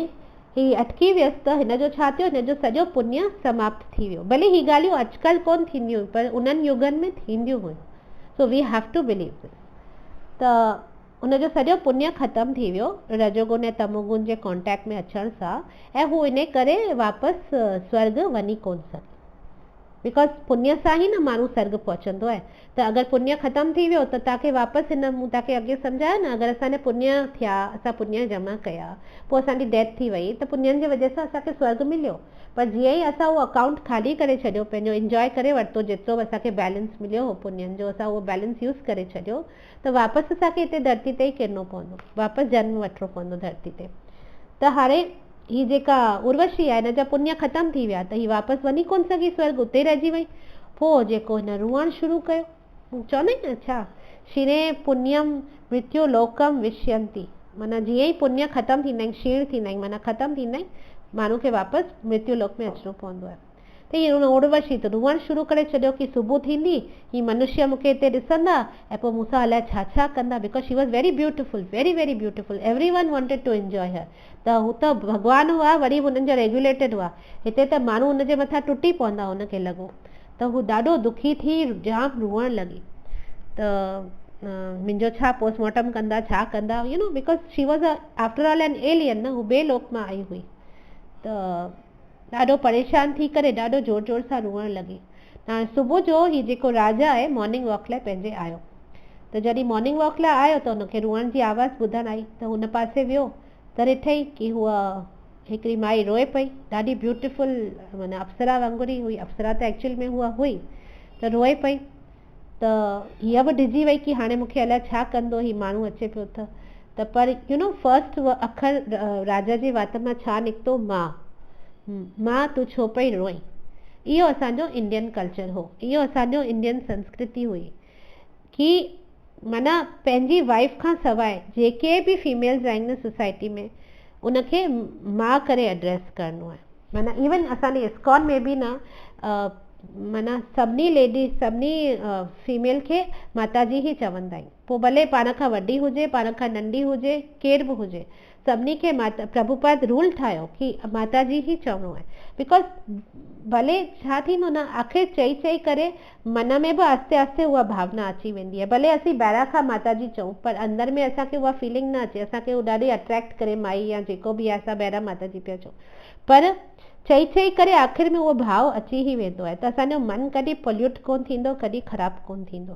ही अटकी वियसि त हिनजो छा थियो, हिनजो सॼो पुण्य समाप्त थी वियो। भले ही ॻाल्हियूं अॼुकल्ह कोन थींदियूं पर उन्हनि युगनि में थींदियूं हुयूं। So we have to believe this. त उनजो सॼो पुण्य ख़तमु थी वियो रजोगुण ऐं तमोगुण जे कॉन्टेक्ट में अचण सां, ऐं हू इन करे वापसि स्वर्ग वञी कोन सघे। बिकॉज़ पुण्य सां ई न माण्हू स्वर्ग पहुचंदो आहे। त अगरि पुण्य ख़तमु थी वियो त तव्हांखे वापसि हिन मूं तव्हांखे अॻे सम्झायो न, अगरि असांजा पुण्य थिया, असां पुण्य जमा कया, पोइ असांजी डेथ थी वई, त पुण्यनि जे वजह सां असांखे स्वर्ग मिलियो। पर जीअं ई असां उहो अकाउंट ख़ाली करे छॾियो, पंहिंजो इंजॉय करे वरितो, जेतिरो बि असांखे बैलेंस मिलियो हो पुण्यनि जो, असां उहो बैलेंस यूज़ करे छॾियो, त वापसि असांखे हिते धरती ते ई किरिणो पवंदो, वापसि जनमु वठिणो पवंदो धरती ते। त हाणे ही जेका उर्वशी आहे हिन जा पुण्य ख़तमु थी विया, त ही वापसि वञी कोन सघी स्वर्ग, उते रहिजी वई। पोइ जेको हिन रुअणु शुरू कयो, चवंदा आहिनि न छा, शिरे पुण्यम मृत्यु लोकम विश्यंती, माना जीअं ई पुण्य ख़तमु थींदा आहिनि, क्षीण थींदा आहिनि, माना ख़तमु थींदा आहिनि, माण्हू खे वापसि मृत्यु लोक में अचिणो पवंदो आहे। त हीअ उर्वशी त रुअणु शुरू करे छॾियो कि सुबुह थींदी, ही मनुष्य मूंखे हिते ॾिसंदा ऐं पोइ मूंसां अलाए छा छा कंदा, because she was very beautiful, very very beautiful, every one wanted to enjoy her. त हू त भॻवानु हुआ, वरी हुननि जा रेगुलेटेड हुआ, हिते त माण्हू हुनजे मथां टुटी पवंदा, हुनखे लॻो। त हू ॾाढो दुखी थी जाम रुअणु लॻी। त मुंहिंजो छा पोस्टमार्टम कंदा, छा कंदा, you know, because she was after all an alien न, हू ॿिए लोक मां आई हुई। त ॾाढो परेशान थी करे ॾाढो ज़ोर ज़ोर सां रुअणु लॻी। हाणे सुबुह जो ही जेको राजा आहे मॉर्निंग वॉक लाइ पंहिंजे आयो, त जॾहिं मॉर्निंग वॉक लाइ आयो त हुनखे रुअण जी आवाज़ ॿुधणु आई, त हुन पासे वियो त ॾिठई कि हूअ हिकिड़ी माई रोए पई, ॾाढी ब्यूटिफुल, माना अप्सरा वांगुरु ई हुई, अप्सरा त एक्चुअल में हूअ हुई, त रोए पई। त हीअ बि ॾिजी वई कि हाणे मूंखे अलाए छा कंदो, ही माण्हू अचे पियो त पर यू नो फर्स्ट अखर राजा जी वात मां छा निकितो, मां तूं छो पई रोई। इहो असांजो इंडियन कल्चर हो, इहो असांजो इंडियन संस्कृति हुई कि माना पंहिंजी वाइफ खां सवाइ जेके बि फीमेल्स आहिनि न सोसाइटी में, उनखे मां करे एड्रेस करिणो आहे। माना इवन असांजे इस्कॉन में बि न माना सभिनी लेडीज, सभिनी फीमेल खे माता जी ई चवंदा आहिनि, पोइ भले पाण खां वॾी हुजे, पाण खां नंढी हुजे, केर बि हुजे, सभिनी खे माता प्रभुपाद रूल ठाहियो कि माता जी ही चवणो आहे। बिकॉज भले छा थींदो न, आख़िर चई चई करे मन में बि आस्ते आस्ते उहा भावना अची वेंदी आहे। भले असीं ॿाहिरां खां माता जी चऊं पर अंदर में असांखे उहा फीलिंग न अचे, असांखे उहा ॾाढी अट्रैक्ट करे माई या जेको बि आहे, असां ॿाहिरां माता जी पिया चऊं, पर चई चई करे आख़िर में उहो भाव अची ई वेंदो आहे। त असांजो मन कॾहिं पोल्यूट कोन थींदो, कॾहिं ख़राबु कोन थींदो।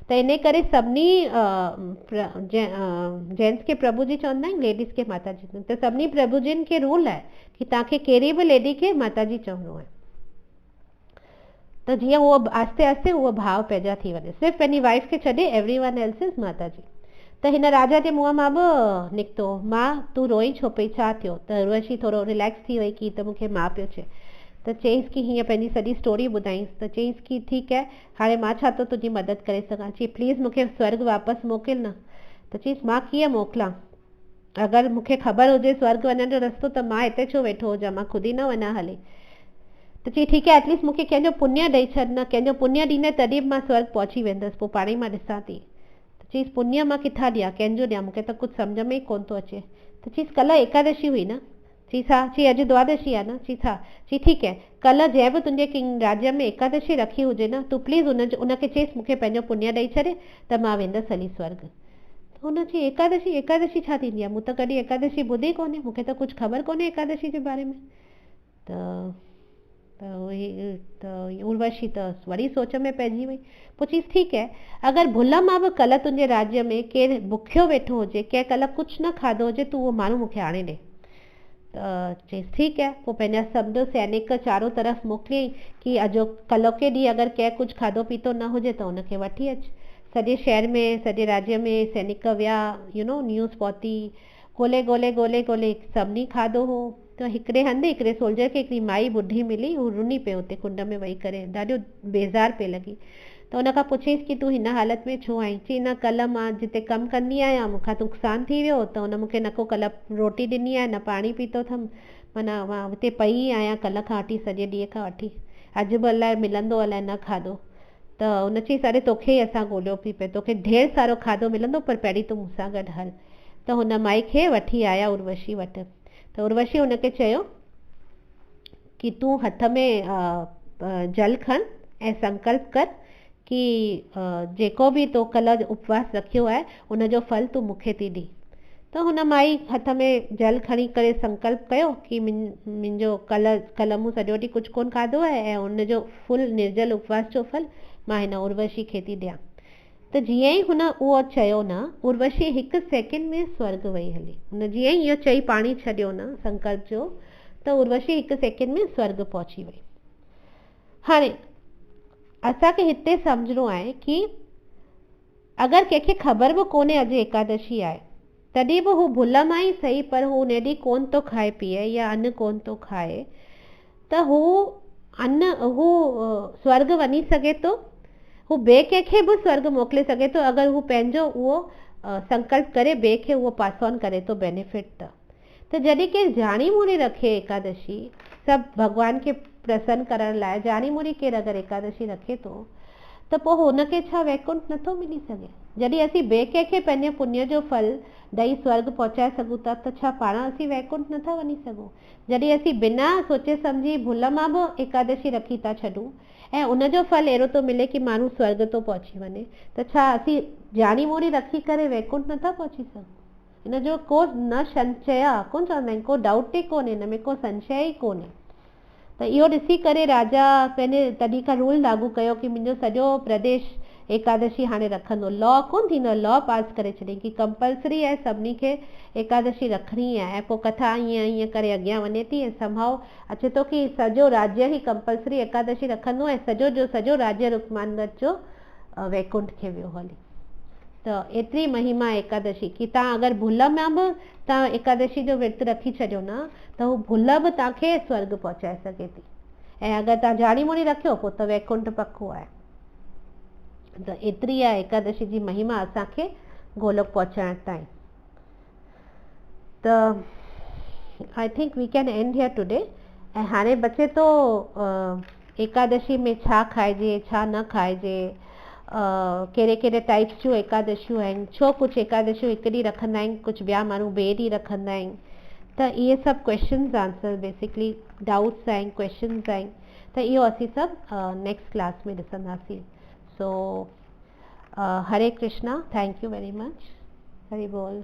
त इन करे सभिनी जेंट्स खे प्रभु जी चवंदा आहिनि, लेडीज़ खे माता जी चवंदा आहिनि। त सभिनी प्रभु जिन खे रूल आहे कि तव्हांखे कहिड़ी बि लेडी खे माता जी चवणो आहे। त जीअं उहो आस्ते आस्ते उहो भाव पैदा थी वञे, सिर्फ़ु पंहिंजी वाइफ खे छॾे एवरी वन एल्स इज़ माता जी। त हिन राजा जे मुंहं मां बि निकितो, मां तूं रोई छो पई, छा थियो? त उर्वशी थोरो रिलैक्स थी वई कि त मूंखे मां पियो चए। त चईंसि कि हीअं पंहिंजी सॼी स्टोरी ॿुधाईंसि। त चईंसि कि ठीकु आहे, हाणे मां छा थो तुंहिंजी मदद करे सघां? चई प्लीज़ मूंखे स्वर्ग वापसि मोकिल न। त चईंसि मां कीअं मोकिलां? अगरि मूंखे ख़बर हुजे स्वर्ग वञण जो रस्तो त मां हिते छो वेठो हुजां, मां ख़ुदि ई न वञा हले। त चई ठीकु आहे, एटलीस्ट मूंखे कंहिंजो पुण्य ॾेई छॾ न, कंहिंजो पुण्य ॾींदे तॾहिं बि मां स्वर्ग पहुची वेंदसि, पोइ पाण ई मां ॾिसां थी। त चईसि पुण्य मां किथां ॾियां, कंहिंजो ॾियां, मूंखे त कुझु सम्झ में ई कोन थो अचे। त चईसि कल्ह एकादशी हुई न? चईसि हा। चई अॼु द्वादशी आहे न? चईसि हा। चई ठीकु आहे, कल्ह जंहिं बि तुंहिंजे किंग राज्य में एकादशी रखी हुजे न, तूं प्लीज़ उनखे चईसि मूंखे पंहिंजो पुण्य ॾेई छॾे त मां वेंदसि हली स्वर्ग। त हुन चई एकादशी? एकादशी छा थींदी आहे? मूं त कॾहिं एकादशी ॿुधी कोन्हे, मूंखे त कुझु ख़बर कोन्हे एकादशी जे बारे में। त उर्वशी त वरी सोच में पइजी वई। पोइ चईसि ठीकु आहे, अगरि भुल मां बि कल्ह तुंहिंजे राज्य में केरु बुखियो वेठो हुजे, कंहिं कल्ह कुझु न खाधो हुजे, तूं उहो माण्हू मूंखे आणे ॾे। त चईसि ठीकु आहे। पोइ पंहिंजा सभु सैनिक चारो तरफ़ मोकिलियईं कि अॼो कल्होके ॾींहुं अगरि कंहिं कुझु खाधो पीतो न हुजे त उनखे वठी अचु। सॼे शहर में, सॼे राज्य में सैनिक विया, न्यूज़ पहुती, ॻोल्हे ॻोल्हे ॻोल्हे ॻोल्हे सभिनी खाधो हो। त हिकिड़े हंधि हिकिड़े सोल्जर खे हिकिड़ी माई ॿुढी मिली, हू रुनी पियो हुते कुंड में वेही करे, ॾाढो बेज़ार पिए लॻी। त हुन खां पुछियईंसि कि तूं हिन हालत में छो आई? चई न, कल्ह मां जिते कमु कंदी आहियां मूंखां नुक़सानु थी वियो, त हुन मूंखे न को कल्ह रोटी ॾिनी आहे, न पाणी पीतो अथमि, माना मां हुते पई आहियां कल्ह खां वठी, सॼे ॾींहं खां वठी, अॼु बि अलाए मिलंदो अलाए न खाधो। त हुन चईसि अरे तोखे ई असां ॻोल्हियो पई पिए, तोखे ढेर सारो खाधो मिलंदो, पर पहिरीं तूं मूंसां गॾु हल। त हुन माई खे वठी आया उर्वशी वटि। त उर्वशी हुनखे चयो कि तूं हथ में जल खण ऐं संकल्प कर कि जेको बि तो कल्ह उपवास रखियो आहे उनजो फल तूं मूंखे थी ॾी। त हुन माई हथ में जल खणी करे संकल्प कयो कि मुंहिंजो कल्ह मूं सॼो ॾींहुं कुझु कोन खाधो आहे ऐं उनजो फुल निर्जल उपवास जो फल मां हिन उर्वशी खे थी ॾियां। त जीअं ई हुन उहो चयो न, उर्वशी हिकु सेकेंड में स्वर्ग वई हली। हुन जीअं ई इहो चई पाणी छॾियो न संकल्प जो, त उर्वशी हिकु सेकेंड में स्वर्ग पहुची वई। हाणे असांखे हिते सम्झणो आहे कि अगरि कंहिंखे ख़बर बि कोन्हे अॼु एकादशी आहे, तॾहिं बि हू भुल मां ई सही, पर हू उन ॾींहुं कोन थो खाए पीए या अन्न कोन थो खाए, त हू स्वर्ग वञी सघे थो। हू ॿिए कंहिंखे बि स्वर्ग मोकिले सघे थो अगरि हू पंहिंजो उहो संकल्प करे ॿिए खे उहो पास ऑन करे थो बेनिफिट। त जॾहिं केरु जाणी मुड़ी रखे एकादशी, सभु भॻवान खे प्रसन्न करण लाइ जाणी मुड़ी केरु अगरि एकादशी रखे थो, त पोइ हुनखे छा वैकुंठ नथो मिली सघे? जॾहिं असीं ॿिए कंहिंखे पंहिंजे पुण्य जो फल ॾेई स्वर्ग पहुचाए सघूं था, त छा पाण असीं वैकुंठ नथा वञी सघूं? जॾहिं असीं बिना सोचे सम्झी भुल मां बि एकादशी रखी था छॾूं ऐं उनजो फल अहिड़ो थो मिले कि माण्हू स्वर्ग थो पहुची वञे, त छा असीं जाणी मोड़ी रखी करे वैकुंठ नथा पहुची सघूं? हिनजो को न संशय आहे, कोन चवंदा आहिनि, को डाउट ई कोन्हे, हिन में को संशय ई कोन्हे। त इहो ॾिसी करे राजा पंहिंजे तॾहिं खां रूल लागू कयो कि मुंहिंजो सॼो प्रदेश एकादशी हाणे रखंदो। लॉ कोन थींदो, लॉ पास करे छॾियईं कि कंपलसरी आहे सभिनी खे एकादशी रखणी आहे। ऐं पोइ कथा ईअं ईअं करे अॻियां वञे थी ऐं संभव अचे थो कि सॼो राज्य ई कंपलसरी एकादशी रखंदो ऐं सॼो जो सॼो राज्य रुक्मानगढ़ जो वैकुंठ खे वियो हली। त एतिरी महिमा एकादशी कि तव्हां अगरि भुल मां बि तव्हां एकादशी जो विर्त रखी छॾियो न, त हू भुल बि तव्हांखे स्वर्ग पहुचाए सघे थी। ऐं अगरि तव्हां जाणी मुड़ी रखियो पोइ त वैकुंठ पक्को आहे। त एतिरी आहे एकादशी जी महिमा असांखे गोलोक पहुचाइण ताईं। त I think we can end here today. ऐं हाणे बचे थो एकादशी में छा खाइजे छा न खाइजे, कहिड़े कहिड़े टाइप्स जूं एकादशियूं आहिनि, छो कुझु एकादशियूं हिकु ॾींहुं रखंदा आहिनि, कुझु ॿिया माण्हू ॿिए ॾींहुं रखंदा आहिनि। त इहे सभु क्वेश्चन्स आंसर बेसिकली डाउट्स आहिनि, क्वेश्चन्स आहिनि, त इहो असीं सभु नेक्स्ट क्लास में ॾिसंदासीं। So Hare Krishna, thank you very much, Hari बोल।